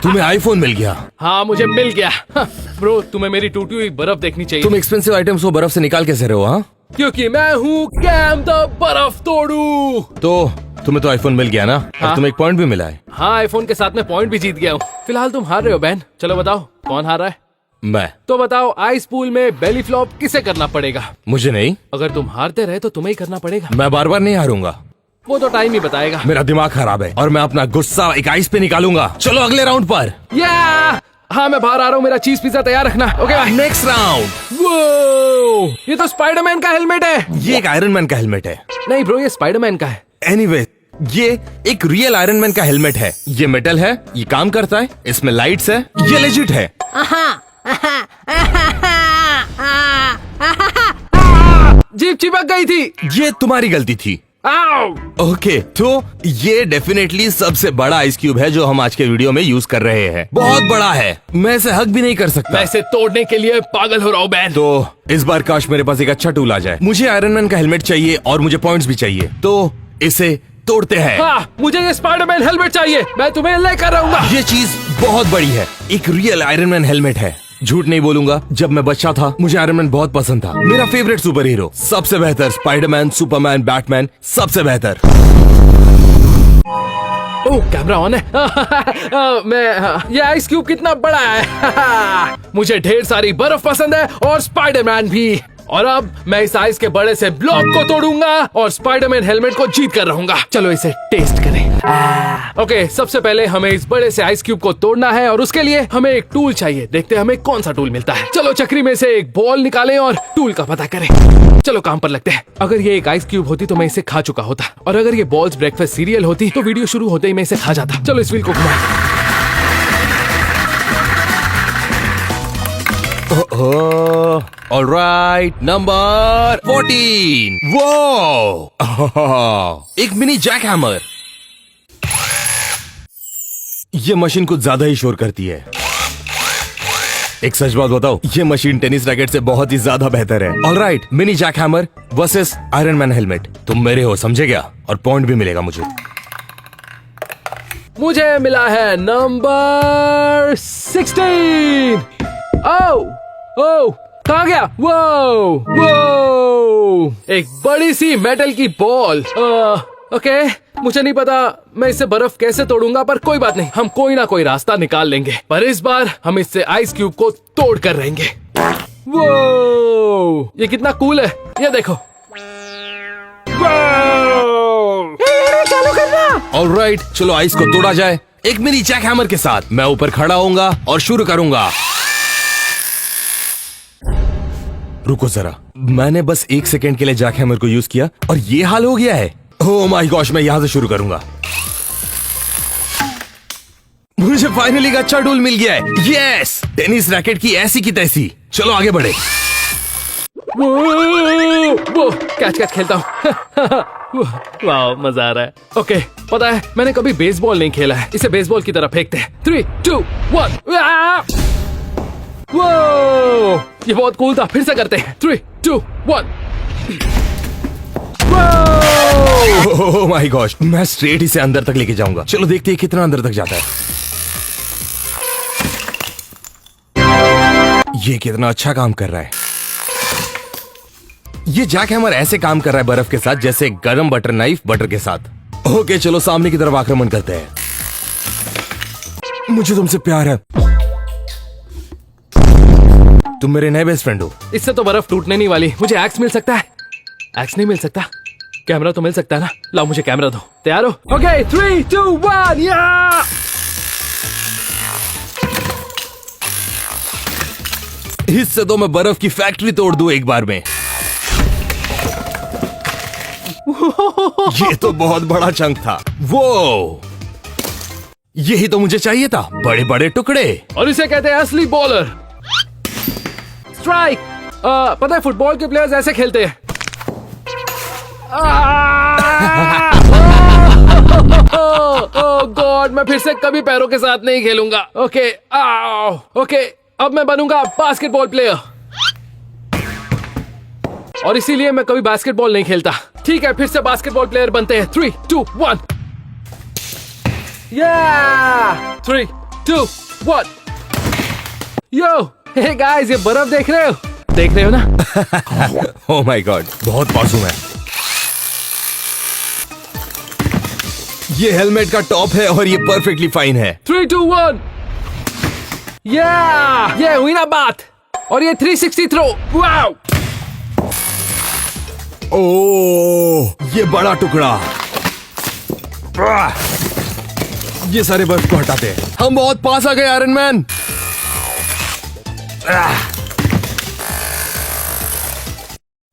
तुम्हें आईफोन मिल गया? हाँ, मुझे मिल गया। ब्रो, तुम्हें मेरी टूटी हुई बर्फ देखनी चाहिए। तुम एक्सपेंसिव आइटम्स को बर्फ से निकाल कैसे रहे हो? हाँ, क्योंकि मैं हूँ कैम द बर्फ तोड़ू। तो तुम्हें तो आईफोन मिल गया ना? और तुम्हें एक पॉइंट भी मिला है। हाँ, आईफोन के साथ में पॉइंट भी जीत गया हूँ। फिलहाल तुम हार रहे हो बैन। चलो बताओ कौन हारा है? मैं। तो बताओ, आइस पूल में बेली फ्लॉप किसे करना पड़ेगा? मुझे नहीं। अगर तुम हारते रहे तो तुम्हें ही करना पड़ेगा। मैं बार बार नहीं हारूंगा। वो तो टाइम ही बताएगा। मेरा दिमाग खराब है और मैं अपना गुस्सा एक आइस पे निकालूंगा। चलो अगले राउंड पर। हाँ, मैं बाहर आ रहा हूँ। मेरा चीज पिज्जा तैयार रखना। Okay, next round. वो ये तो स्पाइडरमैन का हेलमेट है। ये एक आयरन मैन का हेलमेट है। नहीं ब्रो, ये स्पाइडरमैन का है। एनीवे, ये एक रियल आयरन मैन का हेलमेट है। ये मेटल है, ये काम करता है, इसमें लाइट्स है, ये लेजिट है। जीप चिपक गई थी। ये तुम्हारी गलती थी। ओके, तो ये डेफिनेटली सबसे बड़ा आइस क्यूब है जो हम आज के वीडियो में यूज कर रहे हैं। बहुत बड़ा है, मैं इसे हग भी नहीं कर सकता। मैं इसे तोड़ने के लिए पागल हो रहा हूँ बैन। तो इस बार काश मेरे पास एक अच्छा टूल आ जाए। मुझे आयरन मैन का हेलमेट चाहिए और मुझे पॉइंट्स भी चाहिए, तो इसे तोड़ते हैं। हाँ, मुझे ये स्पाइडरमैन हेलमेट चाहिए। मैं तुम्हें लेकर रहूंगा। ये चीज बहुत बड़ी है, एक रियल आयरन मैन हेलमेट है। झूठ नहीं बोलूंगा, जब मैं बच्चा था मुझे आयरन मैन बहुत पसंद था। मेरा फेवरेट सुपर हीरो, सबसे बेहतर स्पाइडरमैन, सुपरमैन, बैटमैन, सबसे बेहतर। ओह, कैमरा ऑन है। ये आइस क्यूब कितना बड़ा है। मुझे ढेर सारी बर्फ पसंद है और स्पाइडरमैन भी। और अब मैं इस आइस के बड़े से ब्लॉक को तोड़ूंगा और स्पाइडरमैन हेलमेट को जीत कर रहूंगा। चलो इसे टेस्ट करें। ओके, सबसे पहले हमें इस बड़े से आइस क्यूब को तोड़ना है और उसके लिए हमें एक टूल चाहिए। देखते हैं हमें कौन सा टूल मिलता है। चलो चक्री में से एक बॉल निकालें और टूल का पता करें। चलो काम पर लगते हैं। अगर ये एक आइस क्यूब होती तो मैं इसे खा चुका होता, और अगर ये बॉल्स ब्रेकफास्ट सीरियल होती तो वीडियो शुरू होते ही मैं इसे खा जाता। चलो इस व्हील को घुमाएं। Alright, number 14। वो एक मिनी जैक हैमर। ये मशीन कुछ ज्यादा ही शोर करती है। एक सच बात बताओ, ये मशीन टेनिस रैकेट से बहुत ही ज्यादा बेहतर है। Alright, mini jack hammer versus Iron Man helmet. तुम मेरे हो, समझे क्या? और पॉइंट भी मिलेगा मुझे। मुझे मिला है नंबर 16। ओह, कहाँ गया? वो एक बड़ी सी मेटल की बॉल। ओके, मुझे नहीं पता मैं इससे बर्फ कैसे तोड़ूंगा, पर कोई बात नहीं, हम कोई ना कोई रास्ता निकाल लेंगे। पर इस बार हम इससे आइस क्यूब को तोड़ कर रहेंगे। वो ये कितना कूल है, ये देखो। चालू करना। ऑलराइट, चलो आइस को तोड़ा जाए। एक मिनी जैक हैमर के साथ मैं ऊपर खड़ा होऊंगा और शुरू करूंगा। रुको जरा, मैंने बस 1 सेकेंड के लिए जैक हैमर को यूज किया और ये हाल हो गया है। ओह माय गॉश, मैं यहां से शुरू करूंगा। मुझे फाइनली एक अच्छा टूल मिल गया है। यस, टेनिस रैकेट की ऐसी की तैसी। चलो आगे बढ़े। वो कैच खेलता हूँ। वाह, मजा आ रहा है। ओके, पता है मैंने कभी बेसबॉल नहीं खेला है। इसे बेसबॉल की तरह फेंकते हैं। 3, 2, 1। वो ये बहुत कूल था। फिर से करते हैं। 3, 2, 1। ओह माय गॉश, मैं स्ट्रेट इसे अंदर तक लेके जाऊंगा। चलो देखते हैं कितना अंदर तक जाता है। ये कितना अच्छा काम कर रहा है। ये जैक हैमर ऐसे काम कर रहा है बर्फ के साथ जैसे गरम बटर नाइफ बटर के साथ। ओके, चलो सामने की तरफ आक्रमण करते हैं। मुझे तुमसे प्यार है। तुम मेरे नए बेस्ट फ्रेंड हो। इससे तो बर्फ टूटने नहीं वाली। मुझे एक्स मिल सकता है? एक्स नहीं मिल सकता। कैमरा तो मिल सकता है ना? लाओ मुझे कैमरा दो। तैयार हो? ओके, 3, 2, 1, या! इससे तो मैं बर्फ की फैक्ट्री तोड़ दूं एक बार में। ये तो बहुत बड़ा चंक था। वो यही तो मुझे चाहिए था, बड़े बड़े टुकड़े। और इसे कहते हैं असली बॉलर। स्ट्राइक। पता है फुटबॉल के प्लेयर्स ऐसे खेलते हैं। ओह गॉड, मैं फिर से कभी पैरों के साथ नहीं खेलूंगा। ओके, ओके, अब मैं बनूंगा बास्केटबॉल प्लेयर। और इसीलिए मैं कभी बास्केटबॉल नहीं खेलता। ठीक है, फिर से बास्केटबॉल प्लेयर बनते हैं। 3, 2, 1। या! 3, 2, 1। यो, हे गाइस, ये बर्फ देख रहे हो? देख रहे हो ना? ओह माय गॉड, बहुत मासूम है। ये हेलमेट का टॉप है और ये परफेक्टली फाइन है। 3, 2, 1। ये हुई ना बात। और ये 360 थ्रो। वाओ! ओह, ये बड़ा टुकड़ा। ये सारे बर्फ को हटाते हैं। हम बहुत पास आ गए आयरन मैन।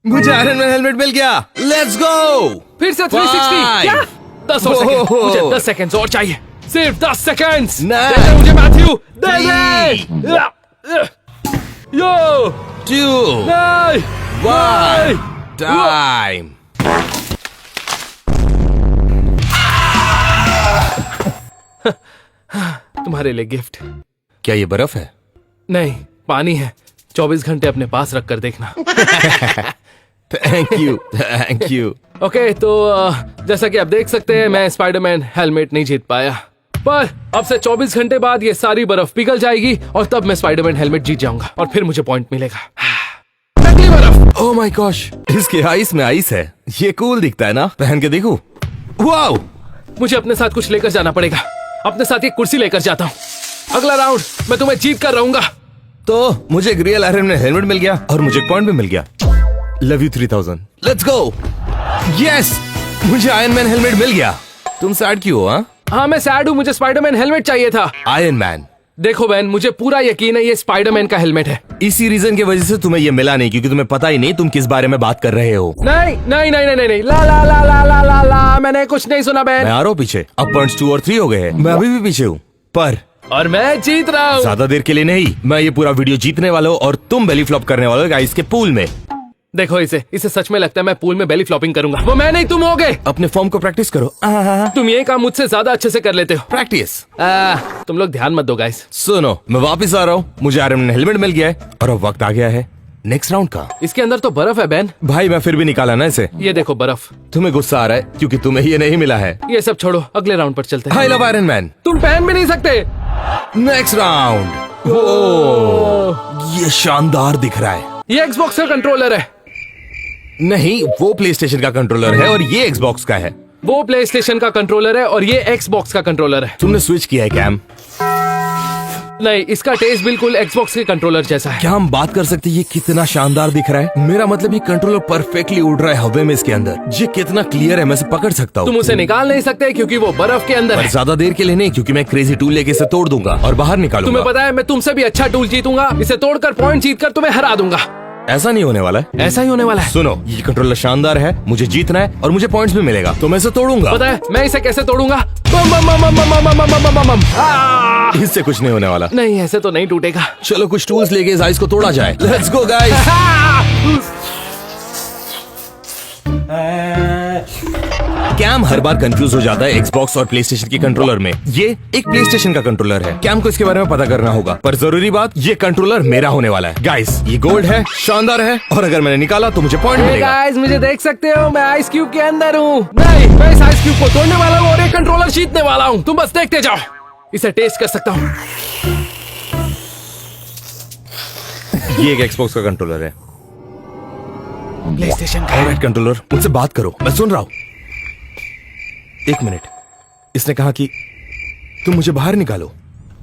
मुझे आयरन मैन हेलमेट मिल गया। Let's go. फिर से 360। क्या? 10 और सेकंड। मुझे 10 सेकंड और चाहिए। सिर्फ 10 सेकंड। दे दे मुझे मैथ्यू। दे दे। यो 2, 1, टाइम। तुम्हारे लिए गिफ्ट। क्या ये बर्फ है? नहीं, पानी है। 24 घंटे अपने पास रख कर देखना। Thank you, thank you. Okay, तो जैसा कि आप देख सकते हैं, मैं स्पाइडरमैन हेलमेट नहीं जीत पाया। पर अब से 24 घंटे बाद ये सारी बर्फ पिघल जाएगी और तब मैं स्पाइडरमैन हेलमेट जीत जाऊंगा और फिर मुझे पॉइंट मिलेगा। नकली बर्फ। ओह माय गॉश, इसके आइस में आइस है। ये कूल दिखता है ना? पहन के देखूं। वाओ! मुझे अपने साथ कुछ लेकर जाना पड़ेगा। अपने साथ एक कुर्सी लेकर जाता हूँ। अगला राउंड मैं तुम्हें जीत कर रहूंगा। तो मुझे एक रियल आयरन मैन हेलमेट मिल गया और मुझे पॉइंट भी मिल गया। Love you 3000। Let's go. Yes, मुझे आयरन मैन हेलमेट मिल गया। तुम सैड क्यों हो? हाँ, मैं सैड हूँ। मुझे स्पाइडरमैन हेलमेट चाहिए था। Iron man. देखो बहन, मुझे पूरा यकीन है ये स्पाइडरमैन का हेलमेट है। इसी रीजन की वजह से तुम्हें ये मिला नहीं, क्योंकि तुम्हें पता ही नहीं तुम किस बारे में बात कर रहे हो। नहीं नहीं नहीं नहीं नहीं, ला ला ला ला ला ला ला, मैंने कुछ नहीं सुना बहन। मैं आ रहा हूँ पीछे। अब पॉइंट्स 2 और 3 हो गए हैं। मैं अभी भी पीछे हूँ, पर और मैं जीत रहा हूँ। ज्यादा देर के लिए नहीं। मैं ये पूरा वीडियो जीतने वाला हूँ और तुम बेली फ्लॉप करने वाले हो गाइस के पूल में। देखो इसे सच में लगता है मैं पूल में बेली फ्लॉपिंग करूंगा। वो मैं नहीं, तुम होगे। अपने फॉर्म को प्रैक्टिस करो। तुम ये काम मुझसे ज्यादा अच्छे से कर लेते हो। प्रैक्टिस। तुम लोग ध्यान मत दो गाइस। सुनो, मैं वापस आ रहा हूँ। मुझे आयरन मैन हेलमेट मिल गया है और अब वक्त आ गया है नेक्स्ट राउंड का। इसके अंदर तो बर्फ है बहन। भाई मैं फिर भी निकाला ना इसे। ये देखो बर्फ। तुम्हें गुस्सा आ रहा है क्योंकि तुम्हें ये नहीं मिला है। ये सब छोड़ो, अगले राउंड पर चलते हैं। I love iron man. तुम पहन भी नहीं सकते। Next round. ओह, ये शानदार दिख रहा है। ये एक्सबॉक्स का कंट्रोलर है। नहीं, वो प्ले स्टेशन का कंट्रोलर है और ये एक्सबॉक्स का है। वो प्ले स्टेशन का कंट्रोलर है और ये एक्सबॉक्स का कंट्रोलर है। तुमने स्विच किया है कैम। नहीं, इसका टेस्ट बिल्कुल Xbox के कंट्रोलर जैसा है। क्या हम बात कर सकते हैं ये कितना शानदार दिख रहा है? मेरा मतलब ये कंट्रोलर परफेक्टली उड़ रहा है हवा में इसके अंदर। ये कितना क्लियर है, मैं इसे पकड़ सकता हूँ। तुम उसे निकाल नहीं सकते क्योंकि वो बर्फ के अंदर पर है। ज्यादा देर के लिए नहीं, क्योंकि मैं क्रेजी टूल लेके इसे तोड़ दूंगा और बाहर निकालूंगा। तुम्हें पता है मैं तुमसे भी अच्छा टूल जीतूंगा। इसे तोड़कर पॉइंट जीतकर तुम्हें हरा दूंगा। ऐसा नहीं होने वाला है। ऐसा ही होने वाला है। सुनो, ये कंट्रोलर शानदार है, मुझे जीतना है और मुझे पॉइंट्स भी मिलेगा, तो मैं इसे तोड़ूंगा। पता है मैं इसे कैसे तोड़ूंगा? बम बम बम बम बम बम बम बम बम बम। आ! इससे कुछ नहीं होने वाला। नहीं, ऐसे तो नहीं टूटेगा। चलो कुछ टूल्स लेके इस आइस को तोड़ा जाए। Let's go guys. कैम हर बार कंफ्यूज हो जाता है Xbox और PlayStation के कंट्रोलर में। ये एक PlayStation का कंट्रोलर है। कैम को इसके बारे में पता करना होगा, पर जरूरी बात, ये कंट्रोलर मेरा होने वाला है। गाइस, ये गोल्ड है, शानदार है, और अगर मैंने निकाला तो मुझे पॉइंट मिलेगा। गाइस, मुझे देख सकते हो, मैं आइस क्यूब के अंदर हूँ। नहीं, मैं इस आइस क्यूब को तोड़ने वाला हूँ और ये कंट्रोलर जीतने वाला हूँ। तुम बस देखते जाओ। इसे टेस्ट कर सकता हूँ। ये एक Xbox का कंट्रोलर है। PlayStation का। ऑलराइट कंट्रोलर, मुझसे बात करो, मैं सुन रहा हूँ। एक मिनट, इसने कहा कि तुम मुझे बाहर निकालो।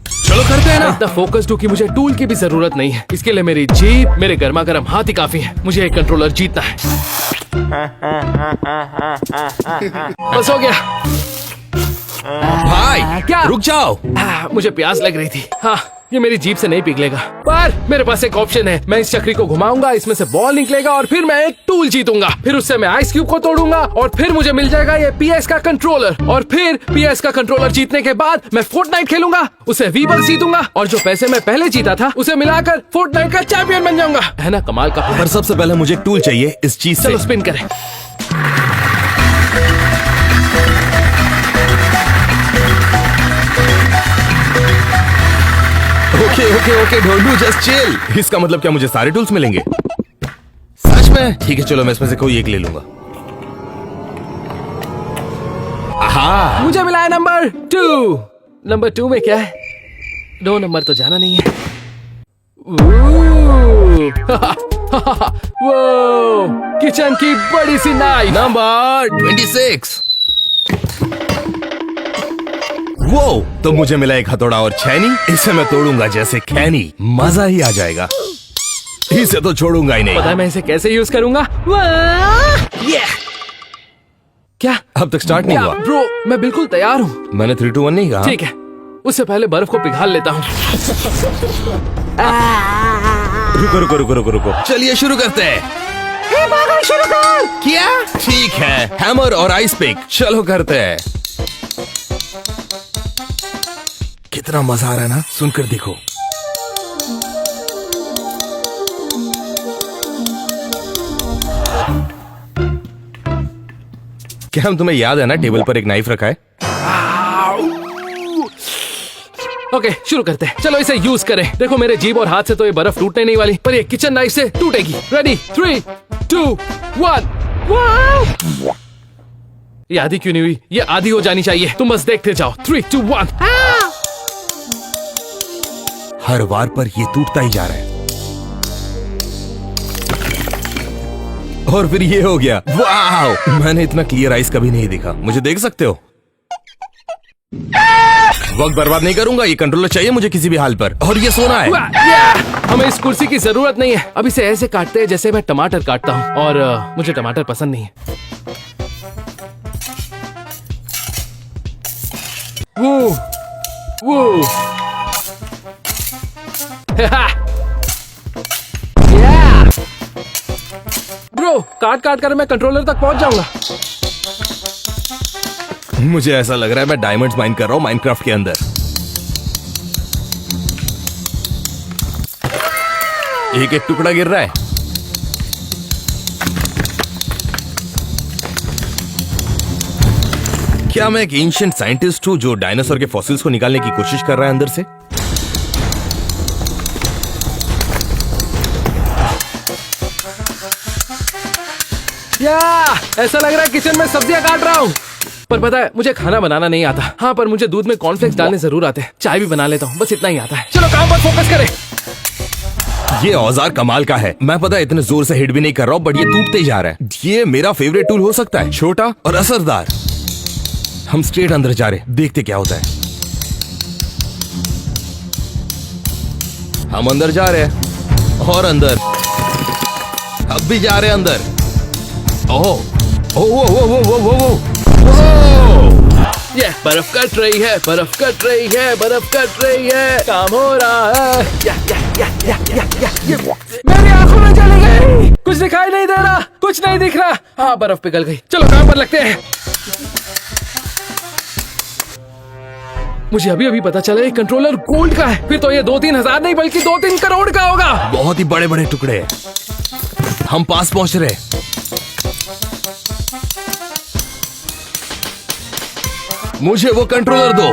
चलो करते हैं ना। इतना फोकस्ड हूँ कि मुझे टूल की भी जरूरत नहीं है। इसके लिए मेरी जीप, मेरे गर्मा गर्म हाथ ही काफी है। मुझे एक कंट्रोलर जीतना है। बस हो गया। भाई क्या? रुक जाओ। मुझे प्यास लग रही थी। हाँ, ये मेरी जीप से नहीं पिघलेगा, पर मेरे पास एक ऑप्शन है। मैं इस चक्री को घुमाऊंगा, इसमें से बॉल निकलेगा और फिर मैं एक टूल जीतूंगा। फिर उससे मैं आइस क्यूब को तोड़ूंगा और फिर मुझे मिल जाएगा ये PS का कंट्रोलर। और फिर PS का कंट्रोलर जीतने के बाद मैं फोर्टनाइट खेलूंगा, उसे V-Bucks जीतूंगा और जो पैसे मैं पहले जीता था उसे मिलाकर फोर्टनाइट का चैंपियन बन जाऊंगा। है ना कमाल का? पर सबसे पहले मुझे एक टूल चाहिए इस चीज से। चलो स्पिन करें। Okay okay okay Dholu, just chill. इसका मतलब क्या मुझे सारे टूल्स मिलेंगे? सच में? ठीक है, चलो मैं इसमें से कोई एक ले लूंगा। आहा, मुझे मिला है नंबर 2। नंबर 2 में क्या है? 2 नंबर तो जाना नहीं है। वो किचन की बड़ी सी नाइफ। नंबर 26। वो तो मुझे मिला एक हथौड़ा और छैनी। इसे मैं तोड़ूंगा जैसे खैनी, मजा ही आ जाएगा। इसे तो छोड़ूंगा ही नहीं। पता है मैं इसे कैसे यूज करूंगा? क्या? अब तक स्टार्ट नहीं हुआ। ब्रो, मैं बिल्कुल तैयार हूँ। मैंने 3 2 1 नहीं कहा। ठीक है, उससे पहले बर्फ को पिघाल लेता हूँ। रुको रुको रुको रुको रुको, चलिए शुरू करते हैं। शुरू कर। क्या? ठीक है, हैमर और आइस पिक, चलो करते हैं। कितना मजा आ रहा है ना, सुनकर देखो। क्या हम तुम्हें याद है ना, टेबल पर एक नाइफ रखा है। ओके, शुरू करते हैं। चलो इसे यूज करें। देखो मेरे जीभ और हाथ से तो ये बर्फ टूटने नहीं वाली, पर ये किचन नाइफ से टूटेगी। रेडी, 3 2 1। ये आधी क्यों नहीं हुई? ये आधी हो जानी चाहिए। तुम बस देखते जाओ। 3 2 1। हर बार पर ये टूटता ही जा रहा है। और फिर ये हो गया। वाह, मैंने इतना क्लियर आइस कभी नहीं देखा। मुझे देख सकते हो। वक्त बर्बाद नहीं करूंगा, ये कंट्रोलर चाहिए मुझे किसी भी हाल पर। और ये सोना है। हमें इस कुर्सी की जरूरत नहीं है। अब इसे ऐसे काटते हैं जैसे मैं टमाटर काटता हूँ, और मुझे टमाटर पसंद नहीं है। वो ब्रो, काट काट कर मैं कंट्रोलर तक पहुंच जाऊंगा। मुझे ऐसा लग रहा है मैं डायमंड्स माइन कर रहा हूँ माइनक्राफ्ट के अंदर। एक एक टुकड़ा गिर रहा है। क्या मैं एक एंशिएंट साइंटिस्ट हूँ जो डायनासोर के फॉसिल्स को निकालने की कोशिश कर रहा है अंदर से? ऐसा लग रहा है किचन में सब्जियां काट रहा हूँ। पर पता है मुझे खाना बनाना नहीं आता। हाँ, पर मुझे दूध में कॉर्नफ्लेक्स डालने जरूर आते हैं। चाय भी बना लेता हूँ, बस इतना ही आता है। चलो काम पर फोकस करें। ये औजार कमाल का है। मैं पता है इतने जोर से हिट भी नहीं कर रहा हूँ, बट ये टूटते ही जा रहा है। ये मेरा फेवरेट टूल हो सकता है, छोटा और असरदार। हम स्ट्रेट अंदर जा रहे, देखते क्या होता है। हम अंदर जा रहे हैं और अंदर, अब भी जा रहे हैं अंदर। ओह ओह ये बर्फ कट रही है, बर्फ कट रही है, बर्फ कट रही है, काम हो रहा है। या। मेरी आंखों में चली गई, कुछ दिखाई नहीं दे रहा, कुछ नहीं दिख रहा। हाँ, बर्फ पिघल गई। चलो काम पर लगते हैं। मुझे अभी अभी पता चला ये कंट्रोलर गोल्ड का है। फिर तो ये 2-3 हजार नहीं बल्कि 2-3 करोड़ का होगा। बहुत ही बड़े बड़े टुकड़े हैं। हम पास पहुंच रहे हैं। मुझे वो कंट्रोलर दो।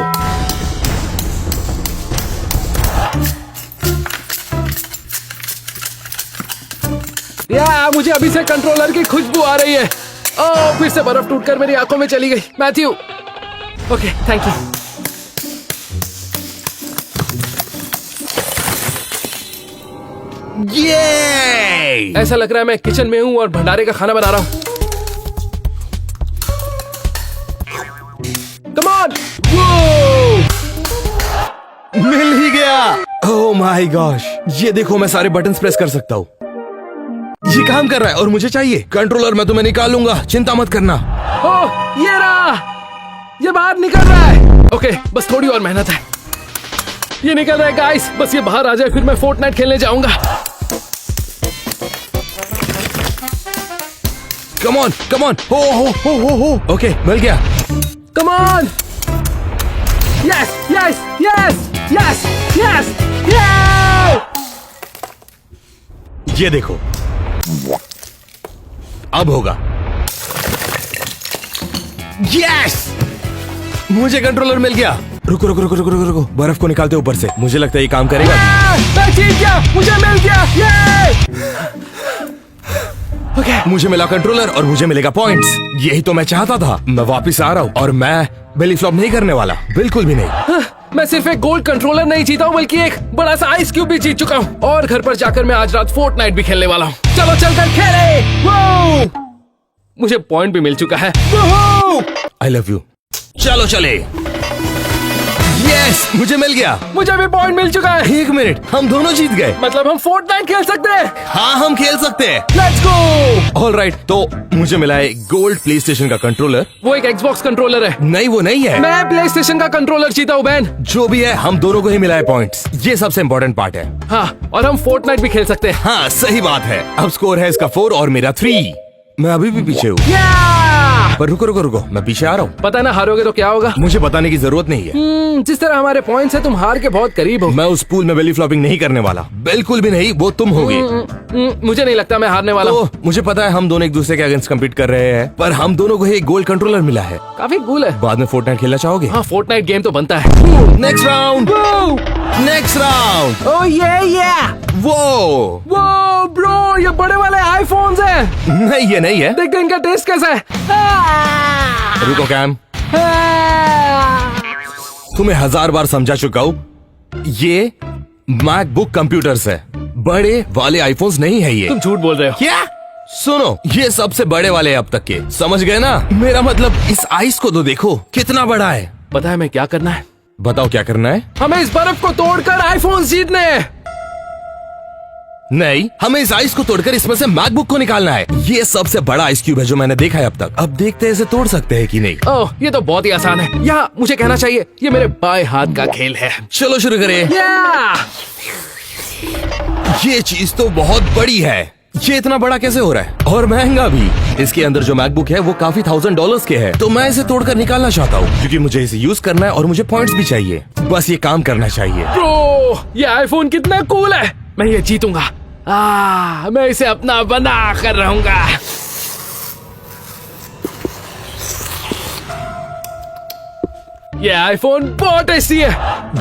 या मुझे अभी से कंट्रोलर की खुशबू आ रही है। ओह, फिर से बर्फ टूटकर मेरी आंखों में चली गई। Matthew, okay, thank you. ये ऐसा लग रहा है मैं किचन में हूँ और भंडारे का खाना बना रहा हूँ। कम ऑन, मिल ही गया। ओह माय गॉश, ये देखो मैं सारे बटन्स प्रेस कर सकता हूँ। ये काम कर रहा है और मुझे चाहिए कंट्रोलर। मैं तुम्हें निकालूंगा, चिंता मत करना। ओह, ये रहा, ये बाहर निकल रहा है। ओके, बस थोड़ी और मेहनत है। ये निकल रहा है गाइस, बस ये बाहर आ जाए फिर मैं फोर्टनाइट खेलने जाऊंगा। कम ऑन, कम ऑन। हो। ओके, मिल गया। Come on, yes yes yes yes yes. ये देखो, अब होगा। यस, मुझे कंट्रोलर मिल गया। रुको रुको रुको रुको रुको रुको, बर्फ को निकालते ऊपर से। मुझे लगता है ये काम करेगा। मैं जीत गया, मुझे मिल गया। ओके, मुझे मिला कंट्रोलर और मुझे मिलेगा पॉइंट्स। यही तो मैं चाहता था। मैं वापस आ रहा हूँ और मैं बेली फ्लॉप नहीं करने वाला, बिल्कुल भी नहीं। मैं सिर्फ एक गोल्ड कंट्रोलर नहीं जीता हूँ बल्कि एक बड़ा सा आइस क्यूब भी जीत चुका हूँ। और घर पर जाकर मैं आज रात फोर्टनाइट भी खेलने वाला हूँ। चलो चलकर खेले। वो मुझे पॉइंट भी मिल चुका है। I love you. चलो चले। यस, मुझे मिल गया। मुझे भी पॉइंट मिल चुका है। 1 मिनट, हम दोनों जीत गए। मतलब हम फोर्टनाइट खेल सकते हैं। हाँ, हम खेल सकते हैं। Let's go. ऑलराइट, तो मुझे मिला है गोल्ड प्ले स्टेशन का कंट्रोलर। वो एक एक्सबॉक्स कंट्रोलर है। नहीं, वो नहीं है। मैं प्ले स्टेशन का कंट्रोलर जीता हूँ बैन। जो भी है, हम दोनों को ही मिला है पॉइंट्स। ये सबसे इम्पोर्टेंट पार्ट है। हाँ, और हम फोर्टनाइट भी खेल सकते हैं। हाँ, सही बात है। अब स्कोर है इसका 4 और मेरा 3। मैं अभी भी पीछे हूँ। पर रुको रुको रुको, मैं पीछे आ रहा हूँ। पता ना हारोगे तो क्या होगा। मुझे बताने की जरूरत नहीं है। जिस तरह हमारे पॉइंट्स है तुम हार के बहुत करीब हो। मैं उस पूल में बेली फ्लॉपिंग नहीं करने वाला, बिल्कुल भी नहीं। वो तुम होगे। मुझे नहीं लगता मैं हारने वाला हूँ। तो मुझे पता है हम दोनों एक दूसरे के अगेंस्ट कम्पीट कर रहे हैं, पर हम दोनों को ही एक गोल्ड कंट्रोलर मिला है। काफी कूल है। बाद में फोर्टनाइट खेलना चाहोगे? हाँ, फोर्टनाइट गेम तो बनता है। Next round, next round. Oh ये वो ब्रो, ये बड़े वाले आईफोन्स हैं। नहीं, ये नहीं है। देख इनका टेस्ट कैसा है। रुको कैम, तुम्हें 1000 बार समझा चुका हूँ। ये मैकबुक कंप्यूटर्स है, बड़े वाले आईफोन्स नहीं है ये। तुम झूठ बोल रहे हो। क्या? सुनो, ये सबसे बड़े वाले अब तक के, समझ गए ना? मेरा मतलब इस आइस को तो देखो कितना बड़ा है। पता है मैं क्या करना है? बताओ क्या करना है? हमें इस बर्फ को तोड़कर आईफोन जीतने हैं। नहीं, हमें इस आइस को तोड़कर इसमें से मैकबुक को निकालना है। ये सबसे बड़ा आइस क्यूब है जो मैंने देखा है अब तक। अब देखते हैं इसे तोड़ सकते हैं कि नहीं। ओह, ये तो बहुत ही आसान है। या मुझे कहना चाहिए ये मेरे बाएं हाथ का खेल है। चलो शुरू करें। ये चीज तो बहुत बड़ी है। ये इतना बड़ा कैसे हो रहा है और महंगा भी। इसके अंदर जो मैकबुक है वो काफी $1000 के है। तो मैं इसे तोड़कर निकालना चाहता हूँ क्योंकि मुझे इसे यूज करना है और मुझे पॉइंट्स भी चाहिए। बस ये काम करना चाहिए। ब्रो, ये आईफोन कितना कूल है। मैं ये जीतूंगा। मैं इसे अपना बना कर रहूंगा। ये आईफोन बहुत टेस्टी है।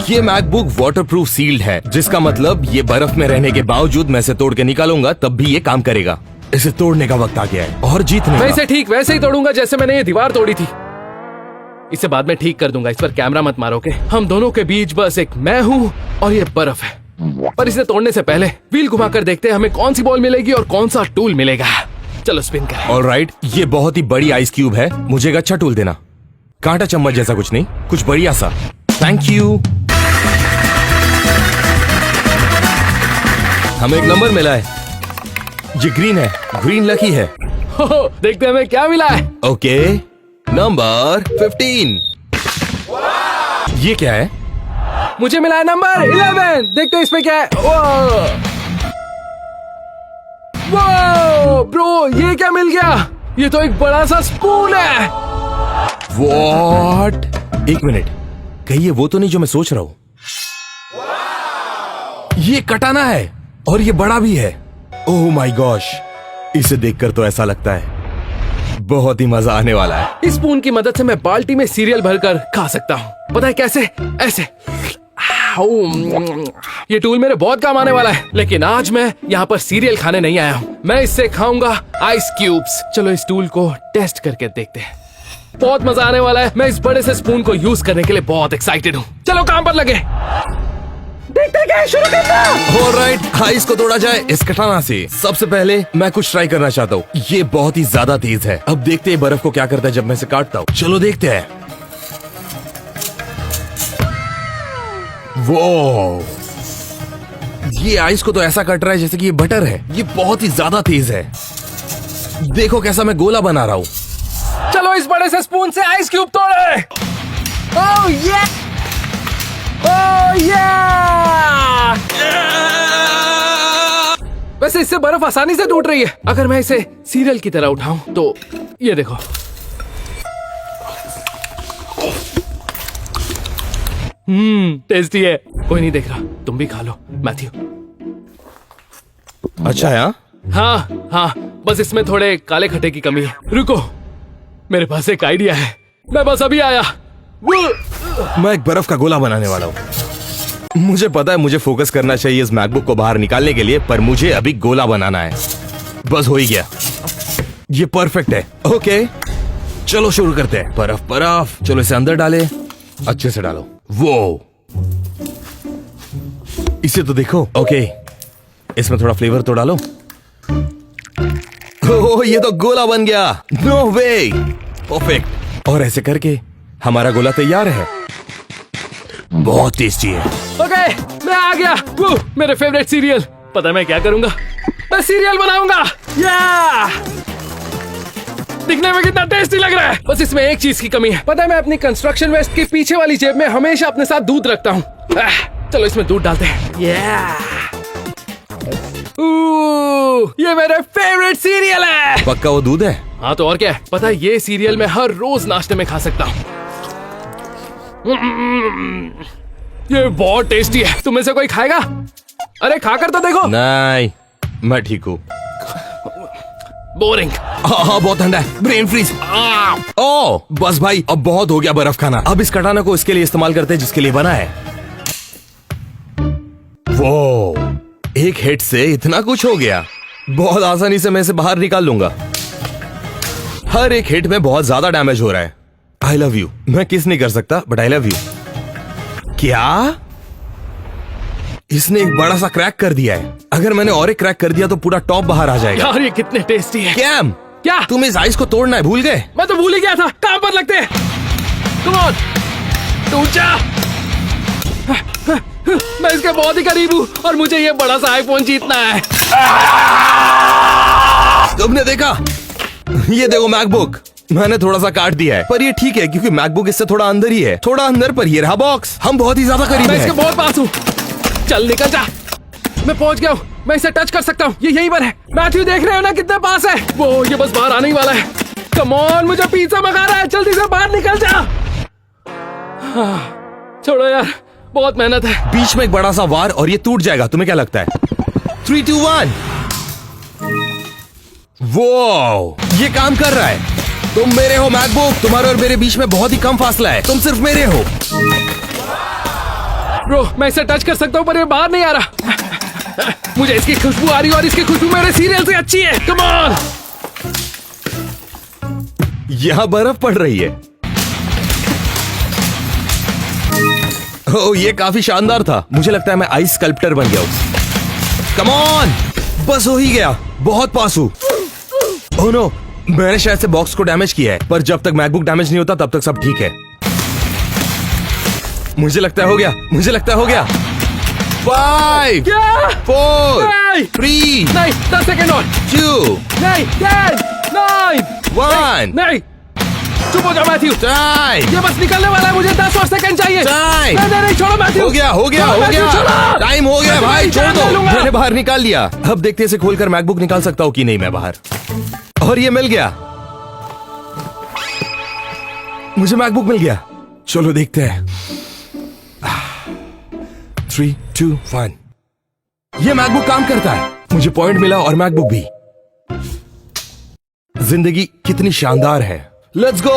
ये मैकबुक वाटरप्रूफ सील्ड है, जिसका मतलब ये बर्फ में रहने के बावजूद मैं इसे तोड़ के निकालूंगा तब भी ये काम करेगा। इसे तोड़ने का वक्त आ गया है और जीतने मैं का। इसे ठीक वैसे ही तोड़ूंगा जैसे मैंने ये दीवार तोड़ी थी। इसे बाद में ठीक कर दूंगा। इस पर कैमरा मत मारोगे। हम दोनों के बीच बस एक मैं हूँ और ये बर्फ है। पर इसे तोड़ने से पहले व्हील घुमाकर देखते हैं हमें कौन सी बॉल मिलेगी और कौन सा टूल मिलेगा। चलो स्पिन करें। ऑलराइट, ये बहुत ही बड़ी आइस क्यूब है। मुझे एक अच्छा टूल देना। कांटा चम्मच जैसा कुछ नहीं, कुछ बढ़िया सा। Thank you. हमें एक नंबर मिला है, ये ग्रीन है, ग्रीन लकी है। हो, देखते हैं हमें क्या मिला है। Okay, number 15। ये क्या है? मुझे मिला है नंबर 11। देखते हैं इसमें क्या है। वो ब्रो, ये क्या मिल गया? ये तो एक बड़ा सा स्पून है। What? एक मिनट, कहीं ये वो तो नहीं जो मैं सोच रहा हूं? ये कटाना है और ये बड़ा भी है। ओह माय गॉश, इसे देखकर तो ऐसा लगता है बहुत ही मजा आने वाला है। इस स्पून की मदद से मैं बाल्टी में सीरियल भरकर खा सकता हूँ। पता है कैसे? ऐसे। ये टूल मेरे बहुत काम आने वाला है, लेकिन आज मैं यहाँ पर सीरियल खाने नहीं आया हूँ। मैं इससे खाऊंगा आइस क्यूब्स। चलो इस टूल को टेस्ट करके देखते हैं। बहुत मजा आने वाला है। मैं इस बड़े से स्पून को यूज करने के लिए बहुत एक्साइटेड हूँ। चलो काम पर लगे। देखते हैं क्या है, शुरू करना। ऑलराइट, आइस को तोड़ा जाए इस कटाना से। सबसे पहले मैं कुछ ट्राई करना चाहता हूँ। ये बहुत ही ज्यादा तेज है। अब देखते हैं बर्फ को क्या करता है जब मैं इसे काटता हूँ। चलो देखते हैं। वो ये आइस को तो ऐसा कट रहा है जैसे कि ये बटर है। ये बहुत ही ज्यादा तेज है। देखो कैसा मैं गोला बना रहा हूँ। चलो इस बड़े से स्पून से आइस क्यूब तोड़े। ओह ये, ओह ये। वैसे इससे बर्फ आसानी से टूट रही है। अगर मैं इसे सीरियल की तरह उठाऊं तो ये देखो। टेस्टी है। कोई नहीं देख रहा, तुम भी खा लो मैथ्यू। अच्छा है। हाँ हाँ, बस इसमें थोड़े काले खट्टे की कमी है। रुको, मेरे पास एक आइडिया है। मैं बस अभी आया। मैं एक बर्फ का गोला बनाने वाला हूँ। मुझे पता है मुझे फोकस करना चाहिए इस मैकबुक को बाहर निकालने के लिए, पर मुझे अभी गोला बनाना है। बस हो ही गया। ये परफेक्ट है। ओके, चलो शुरू करते हैं। बर्फ बर्फ, चलो इसे अंदर डाले, अच्छे से डालो। वो इसे तो देखो। ओके, इसमें थोड़ा फ्लेवर तो डालो। ओह, ये तो गोला बन गया। नो वे, परफेक्ट। और ऐसे करके हमारा गोला तैयार है। बहुत टेस्टी है। ओके, मैं आ गया। मेरे फेवरेट सीरियल। पता है मैं क्या करूंगा? मैं सीरियल बनाऊंगा। या दिखने में कितना टेस्टी लग रहा है। बस इसमें एक चीज की कमी है। पता है मैं अपनी कंस्ट्रक्शन वेस्ट के पीछे वाली जेब में हमेशा अपने साथ दूध रखता हूँ। चलो इसमें दूध डालते हैं। ये मेरे फेवरेट सीरियल है। पक्का वो दूध है? हाँ तो और क्या है। पता है ये सीरियल मैं हर रोज नाश्ते में खा सकता हूँ। ये बहुत टेस्टी है। तुम में से कोई खाएगा? अरे खाकर तो देखो। नहीं, मैं ठीक हूँ। बोरिंग। हाँ, बहुत ठंडा है। Brain freeze. ओह बस भाई, अब बहुत हो गया बर्फ खाना। अब इस कटाना को इसके लिए इस्तेमाल करते हैं जिसके लिए बना है। वो एक हिट से इतना कुछ हो गया। बहुत आसानी से मैं इसे बाहर निकाल लूंगा। हर एक हिट में बहुत ज्यादा डैमेज हो रहा है। I love you. मैं किस नहीं कर सकता, बट आई लव यू। क्या? इसने एक बड़ा सा क्रैक कर दिया है। अगर मैंने और एक क्रैक कर दिया तो पूरा टॉप बाहर आ जाएगा। यार ये कितने टेस्टी है। कैम, क्या तुम इस आइस को तोड़ना है भूल गए? मैं तो भूल ही गया था। कहां पर लगते हैं? कम ऑन, टूट जा। मैं इसके बहुत ही करीब हूँ और मुझे ये बड़ा सा आईफोन जीतना है। तुमने देखा? ये देखो मैकबुक, मैंने थोड़ा सा काट दिया है, पर ये ठीक है क्योंकि मैकबुक इससे थोड़ा अंदर ही है। थोड़ा अंदर, पर ये रहा बॉक्स। हम बहुत ही ज्यादा करीब मैं हैं। इसके बहुत पास हूँ। चल निकल जा। मैं पहुंच गया हूँ। मैं इसे टच कर सकता हूँ। ये यहीं पर है। मैथ्यू देख रहे हो ना कितने पास है? वो ये बस बाहर आने ही वाला है। कम ऑन, मुझे पिज्जा मंगा रहा है। जल्दी से बाहर निकल जा। छोड़ो यार, बहुत मेहनत है। बीच में एक बड़ा सा वार और ये टूट जाएगा। तुम्हें क्या लगता है? 3, 2, 1। वो ये काम कर रहा है। तुम मेरे हो मैकबुक। तुम्हारे और मेरे बीच में बहुत ही कम फासला है। तुम सिर्फ मेरे हो। ब्रो, मैं इसे टच कर सकता हूँ पर ये बाहर नहीं आ रहा। मुझे इसकी खुशबू आ रही है और इसकी खुशबू मेरे सीरियल से अच्छी है। Come on. यहाँ बर्फ पड़ रही है। ओह, ये काफी शानदार था। मुझे लगता है मैं आइस स्कल्प्टर बन गया हूँ। कम ऑन, बस हो ही गया। बहुत पास हूँ। ओह नो, मैंने शायद से बॉक्स को डैमेज किया है, पर जब तक मैकबुक डैमेज नहीं होता तब तक सब ठीक है। मुझे लगता है हो गया। मुझे लगता है हो गया। 5, क्या? 4, नहीं 3, नहीं 10 सेकंड और 2, नहीं 10 9 1, नहीं चुप हो जाओ मैथ्यू टाइम। ये बस निकलने वाला है मुझे 10 और सेकंड चाहिए टाइम। नहीं नहीं नहीं छोड़ो मैथ्यू हो गया छोड़ो, मैथ्यू, छोड़ो। टाइम हो गया मैं भाई, छोड़ तुम्हारी दो। जान ले लूंगा। मैंने बाहर निकाल लिया। अब देखते हैं इसे खोलकर मैकबुक निकाल सकता हूँ कि नहीं मैं बाहर। और ये मिल गया, मुझे मैकबुक मिल गया। चलो देखते हैं। 3, 2, 1। ये मैकबुक काम करता है, मुझे पॉइंट मिला और मैकबुक भी। जिंदगी कितनी शानदार है। Let's go.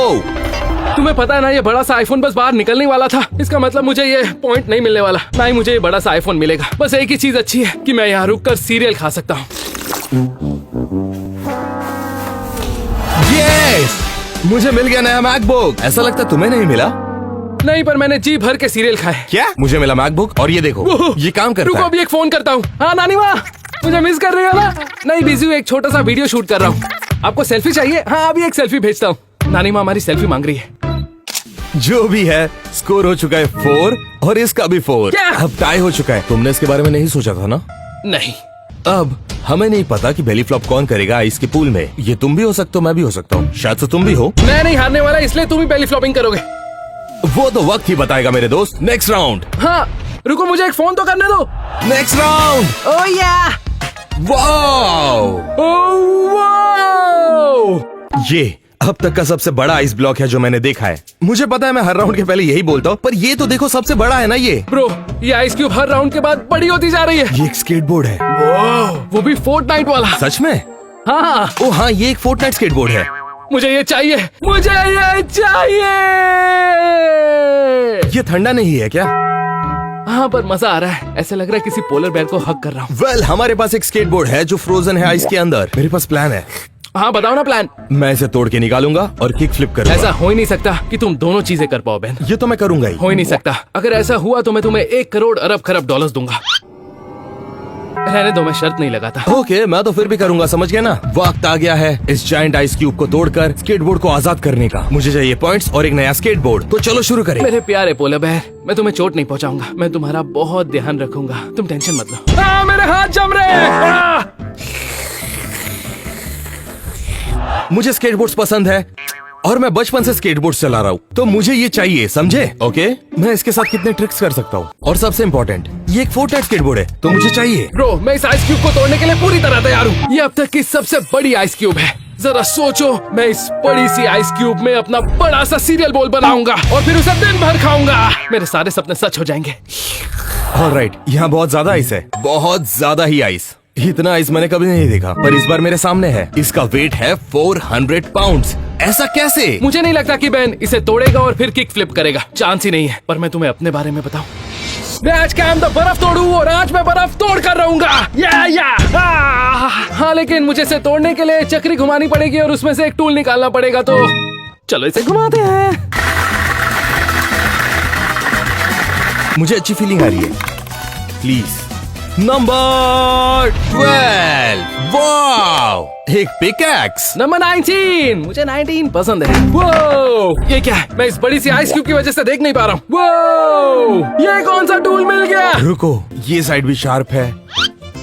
तुम्हें पता है ना ये बड़ा सा आईफोन बस बाहर निकलने वाला था। इसका मतलब मुझे ये पॉइंट नहीं मिलने वाला, ना ही मुझे ये बड़ा सा आईफोन मिलेगा। बस एक ही चीज अच्छी है कि मैं यहाँ रुक कर सीरियल खा सकता हूँ। यस, मुझे मिल गया नया मैकबुक। ऐसा लगता है तुम्हें नहीं मिला। नहीं, पर मैंने जी भर के सीरियल खाए। क्या? मुझे मिला मैकबुक और ये देखो ये काम करता रुको है। अभी एक फोन करता हूँ। हाँ नानी माँ, मुझे मिस कर रही हो ना? नहीं बिजी हूँ, एक छोटा सा वीडियो शूट कर रहा हूँ। आपको सेल्फी चाहिए? हाँ अभी एक सेल्फी भेजता हूँ। नानी माँ हमारी सेल्फी मांग रही है। जो भी है, स्कोर हो चुका है 4 और इसका भी 4। क्या? अब टाई हो चुका है। तुमने इसके बारे में नहीं सोचा था ना? नहीं, अब हमें नहीं पता कि बेली फ्लॉप कौन करेगा आइस के पूल में। ये तुम भी हो सकते हो, मैं भी हो सकता हूँ, शायद से तुम भी हो। मैं नहीं हारने वाला, इसलिए तुम ही बेली फ्लॉपिंग करोगे। वो तो वक्त ही बताएगा मेरे दोस्त। Next round. हाँ रुको, मुझे एक फोन तो करने दो। Next round. ओह या, वाओ, ओह वाओ। ये अब तक का सबसे बड़ा आइस ब्लॉक है जो मैंने देखा है। मुझे पता है मैं हर राउंड के पहले यही बोलता हूँ, पर ये तो देखो सबसे बड़ा है ना ये। ब्रो, ये आइस क्यूब हर राउंड के बाद बड़ी होती जा रही है। ये एक स्केटबोर्ड है। वो भी फोर्टनाइट वाला। सच में? हाँ ओ हाँ, ये एक फोर्टनाइट स्केटबोर्ड है। मुझे ये चाहिए, मुझे ये चाहिए। ये ठंडा नहीं है क्या? हाँ पर मजा आ रहा है, ऐसा लग रहा है किसी पोलर बेयर को हक कर रहा हूँ। वेल, हमारे पास एक स्केटबोर्ड है जो फ्रोजन है आइस के अंदर। मेरे पास प्लान है। हाँ बताओ ना प्लान। मैं इसे तोड़ के निकालूंगा और किक फ्लिप करूंगा। ऐसा हो ही नहीं सकता कि तुम दोनों चीजें कर पाओ बेन। ये तो मैं करूंगा ही। हो ही नहीं सकता। अगर ऐसा हुआ तो मैं तुम्हें 1 करोड़ अरब खरब डॉलर्स दूंगा। रहने दो, मैं शर्त नहीं लगाता। ओके, मैं तो फिर भी करूंगा, समझ गया ना? वक्त आ गया है इस जायंट आइस क्यूब को तोड़कर स्केटबोर्ड को आजाद करने का। मुझे चाहिए पॉइंट्स और एक नया स्केटबोर्ड। तो चलो शुरू करें। मेरे प्यारे पोलर बेयर, मैं तुम्हें चोट नहीं पहुंचाऊंगा। मैं तुम्हारा बहुत ध्यान रखूंगा, तुम टेंशन मत लो। मेरे हाथ जम रहे हैं। मुझे स्केटबोर्ड्स पसंद है और मैं बचपन से स्केटबोर्ड्स चला रहा हूँ, तो मुझे ये चाहिए, समझे? ओके, मैं इसके साथ कितने ट्रिक्स कर सकता हूँ। और सबसे इम्पोर्टेंट, ये एक फोर्टनाइट स्केटबोर्ड है, तो मुझे चाहिए। ब्रो, मैं इस आइस क्यूब को तोड़ने के लिए पूरी तरह तैयार हूँ। ये अब तक की सबसे बड़ी आइस क्यूब है। जरा सोचो, मैं इस बड़ी सी आइस क्यूब में अपना बड़ा सा सीरियल बोल बनाऊंगा और फिर उसे दिन भर खाऊंगा। मेरे सारे सपने सच हो जाएंगे। ऑलराइट, यहाँ बहुत ज्यादा आइस है, बहुत ज्यादा ही आइस। इतना आइस मैंने कभी नहीं देखा, पर इस बार मेरे सामने है। इसका वेट है 400 पाउंड्स। ऐसा कैसे? मुझे नहीं लगता कि बेन इसे तोड़ेगा और फिर किक फ्लिप करेगा, चांस ही नहीं है। पर मैं तुम्हें अपने बारे में बताऊं, मैं आज काम तो बर्फ तोड़ू और आज मैं बर्फ तोड़ कर रहूंगा। हाँ, लेकिन मुझे इसे तोड़ने के लिए चक्री घुमानी पड़ेगी और उसमें से एक टूल निकालना पड़ेगा। तो चलो इसे घुमाते हैं। मुझे अच्छी फीलिंग आ रही है। प्लीज। नंबर 12। वाओ, एक पिकैक्स। नंबर 19। मुझे 19 पसंद है। वो ये क्या है? मैं इस बड़ी सी आइस क्यूब की वजह से देख नहीं पा रहा हूँ। वो ये कौन सा टूल मिल गया? रुको, ये साइड भी शार्प है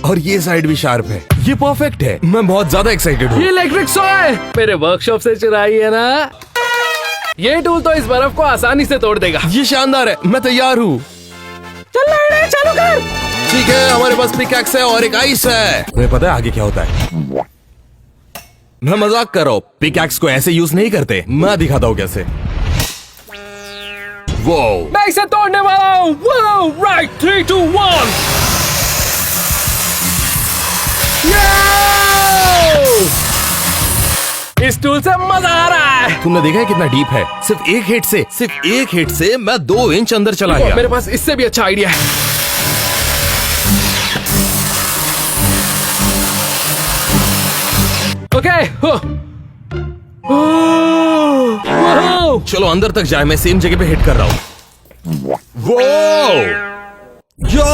और ये साइड भी शार्प है। ये परफेक्ट है। मैं बहुत ज्यादा एक्साइटेड हूँ। ये इलेक्ट्रिक सॉ है, मेरे वर्कशॉप से चुराई है ना? ये टूल तो इस बर्फ को आसानी से तोड़ देगा। ये शानदार है, मैं तैयार हूँ। चल लाइट चालू कर। ठीक है, हमारे पास पिकैक्स है और एक आइस है। तुम्हें पता है आगे क्या होता है? मैं मजाक कर रहा हूँ, पिकैक्स को ऐसे यूज नहीं करते। मैं दिखाता हूँ कैसे। वो मैं इसे तोड़ने वाला हूँ। वो राइट, 3, 2, 1। इस टूल से मजा आ रहा है। तुमने देखा है कितना डीप है? सिर्फ एक हिट से मैं 2 इंच अंदर चला गया। मेरे पास इससे भी अच्छा आइडिया है। ओके, चलो अंदर तक जाए। मैं सेम जगह पे हिट कर रहा हूँ। वो यो,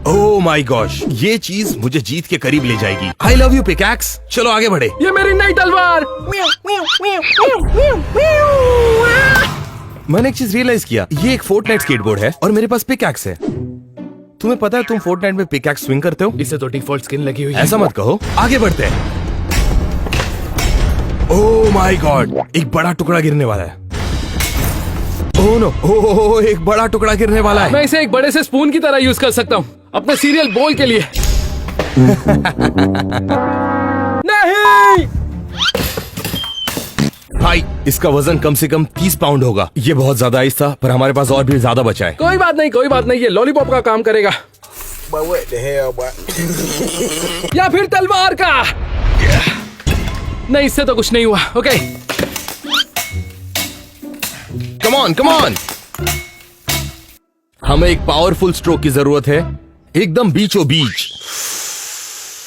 ओह माय गॉश, ये चीज मुझे जीत के करीब ले जाएगी। I love you pickaxe. चलो आगे बढ़े। ये मेरी नई तलवार। मैंने एक चीज रियलाइज किया, ये एक फोर्टनाइट स्केटबोर्ड है और मेरे पास पिकैक्स है। तुम्हें पता है तुम फोर्टनाइट में पिकैक्स स्विंग करते हो? इसे तो डिफॉल्ट स्किन लगी हुई है। ऐसा मत कहो, आगे बढ़ते हैं। ओह माय गॉड, एक बड़ा टुकड़ा गिरने वाला है। ओह नो, ओह एक बड़ा टुकड़ा गिरने वाला है। मैं इसे एक बड़े से स्पून की तरह यूज कर सकता हूँ अपने सीरियल बोल के लिए। नहीं भाई, इसका वजन कम से कम 30 पाउंड होगा। ये बहुत ज्यादा आइस था, पर हमारे पास और भी ज्यादा बचा है। कोई बात नहीं, कोई बात नहीं, ये लॉलीपॉप का काम करेगा। या फिर तलवार का। नहीं, इससे तो कुछ नहीं हुआ। Okay, come on come on. हमें एक पावरफुल स्ट्रोक की जरूरत है, एकदम बीचों बीच।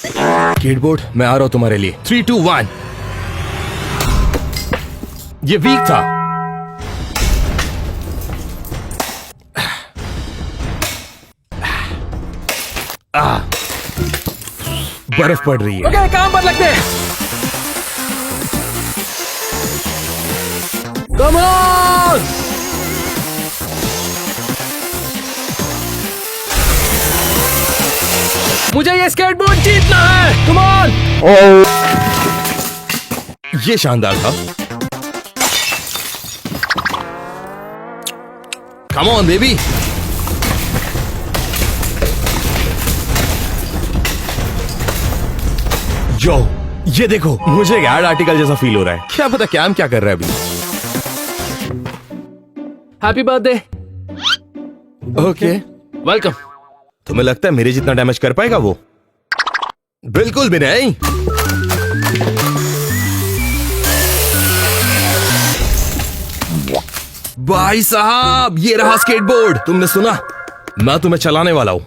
स्केटबोर्ड, मैं आ रहा हूं तुम्हारे लिए। 3, 2, 1। ये वीक था। बर्फ पड़ रही है। ओके, काम पर लगते हैं। Come on. मुझे ये स्केटबोर्ड जीतना है। Come on. ये शानदार था। Come on baby. जो ये देखो, मुझे एक एड आर्टिकल जैसा फील हो रहा है। क्या पता कैम क्या कर रहा है अभी। Happy birthday. Okay, welcome. तुम्हें लगता है मेरे जितना डैमेज कर पाएगा वो? बिल्कुल भी नहीं। भाई साहब, ये रहा स्केटबोर्ड। तुमने सुना? मैं तुम्हें चलाने वाला हूं।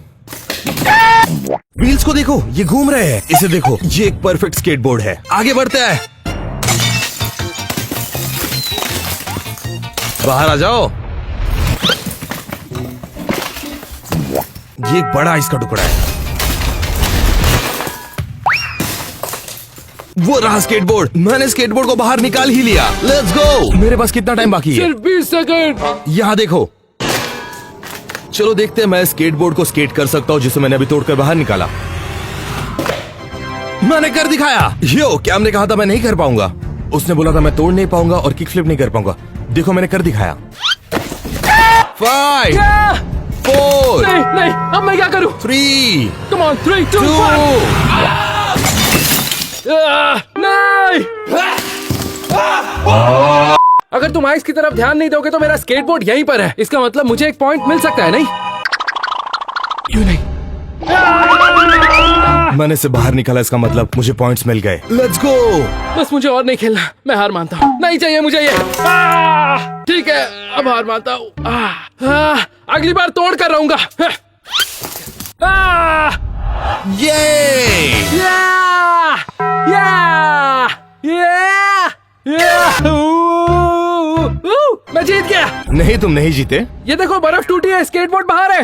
व्हील्स को देखो, ये घूम रहे हैं। इसे देखो, ये एक परफेक्ट स्केटबोर्ड है। आगे बढ़ते हैं। बाहर आ जाओ। ये एक बड़ा आइस का टुकड़ा है। वो रहा स्केटबोर्ड। मैंने स्केटबोर्ड को बाहर निकाल ही लिया। Let's go. मेरे पास कितना टाइम बाकी है? सिर्फ 20 सेकंड। यहाँ देखो। चलो देखते हैं मैं स्केटबोर्ड को स्केट कर सकता हूँ जिसे मैंने अभी तोड़कर बाहर निकाला। मैंने कर दिखाया। यो, क्या हमने कहा था मैं नहीं कर पाऊंगा? उसने बोला था मैं तोड़ नहीं पाऊंगा और किक फ्लिप नहीं कर पाऊंगा। देखो मैंने कर दिखाया। 5 4 नहीं नहीं, अब मैं क्या करूं? 3 कम ऑन, 3, 2, 1। 2 नहीं। अगर तुम आइस की तरफ ध्यान नहीं दोगे तो मेरा स्केटबोर्ड यहीं पर है। इसका मतलब मुझे एक पॉइंट मिल सकता है, नहीं? क्यों नहीं? मैंने इसे बाहर निकाला, इसका मतलब मुझे पॉइंट्स मिल गए। Let's go. बस मुझे और नहीं खेलना, मैं हार मानता हूँ। नहीं चाहिए मुझे ये। ठीक है, अब हार मानता हूँ। अगली बार तोड़ कर रहूंगा। ये मैं जीत गया। नहीं, तुम नहीं जीते। ये देखो, बर्फ टूटी है, स्केटबोर्ड बाहर है।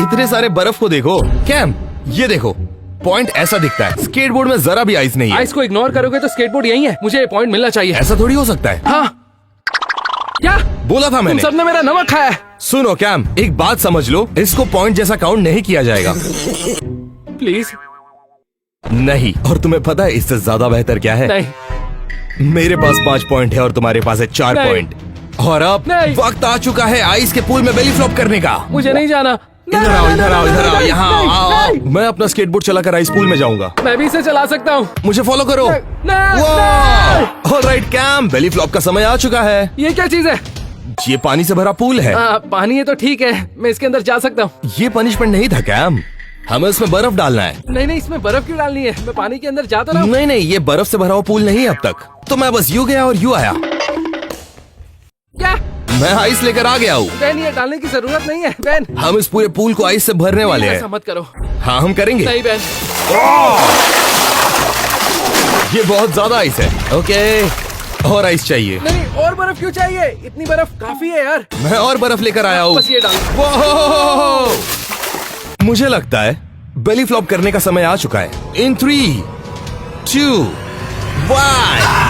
इतने सारे बर्फ को देखो। कैम, ये देखो, पॉइंट ऐसा दिखता है। स्केटबोर्ड में जरा भी आइस नहीं है। आइस को इग्नोर करोगे तो स्केटबोर्ड यही है। मुझे ये पॉइंट मिलना चाहिए। ऐसा थोड़ी हो सकता है। हाँ, क्या बोला था तुम मैंने। सबने मेरा नमक खाया है। सुनो कैम, एक बात समझ लो, इसको पॉइंट जैसा काउंट नहीं किया जाएगा। प्लीज। नहीं, और तुम्हें पता है इससे ज्यादा बेहतर क्या है? नहीं। मेरे पास 5 पॉइंट है और तुम्हारे पास है 4 नहीं। पॉइंट। और अब नहीं। वक्त आ चुका है आइस के पूल में बेली फ्लॉप करने का। मुझे नहीं जाना। इधर आओ, इधर आओ, इधर आओ, यहाँ नहीं, आओ। नहीं। मैं अपना स्केटबोर्ड चलाकर आइस पूल में जाऊंगा। मैं भी इसे चला सकता हूँ। मुझे फॉलो करो। नहीं। ऑलराइट कैम, बेली फ्लॉप का समय आ चुका है। ये क्या चीज है? ये पानी से भरा पूल है। पानी है तो ठीक है, मैं इसके अंदर जा सकता हूँ। ये पनिशमेंट नहीं था कैम, हमें इसमें बर्फ डालना है। नहीं नहीं, इसमें बर्फ क्यों डालनी है? मैं पानी के अंदर जाता रहा हूँ। नहीं नहीं, ये बर्फ से भरा हुआ पूल नहीं है अब तक। तो मैं बस यूं गया और यूं आया। क्या? मैं आइस लेकर आ गया हूँ। बेन, ये डालने की जरूरत नहीं है बेन। हम इस पूरे पूल को आइस से भरने वाले ऐसा हैं। मत करो। हाँ, हम करेंगे। नहीं बेन। ये बहुत ज्यादा आइस है। ओके, और आइस चाहिए। नहीं, और बर्फ क्यों चाहिए? इतनी बर्फ काफी है यार। मैं और बर्फ लेकर आया हूँ। बस ये डाल। मुझे लगता है बेली फ्लॉप करने का समय आ चुका है। इन 3, 2, 1।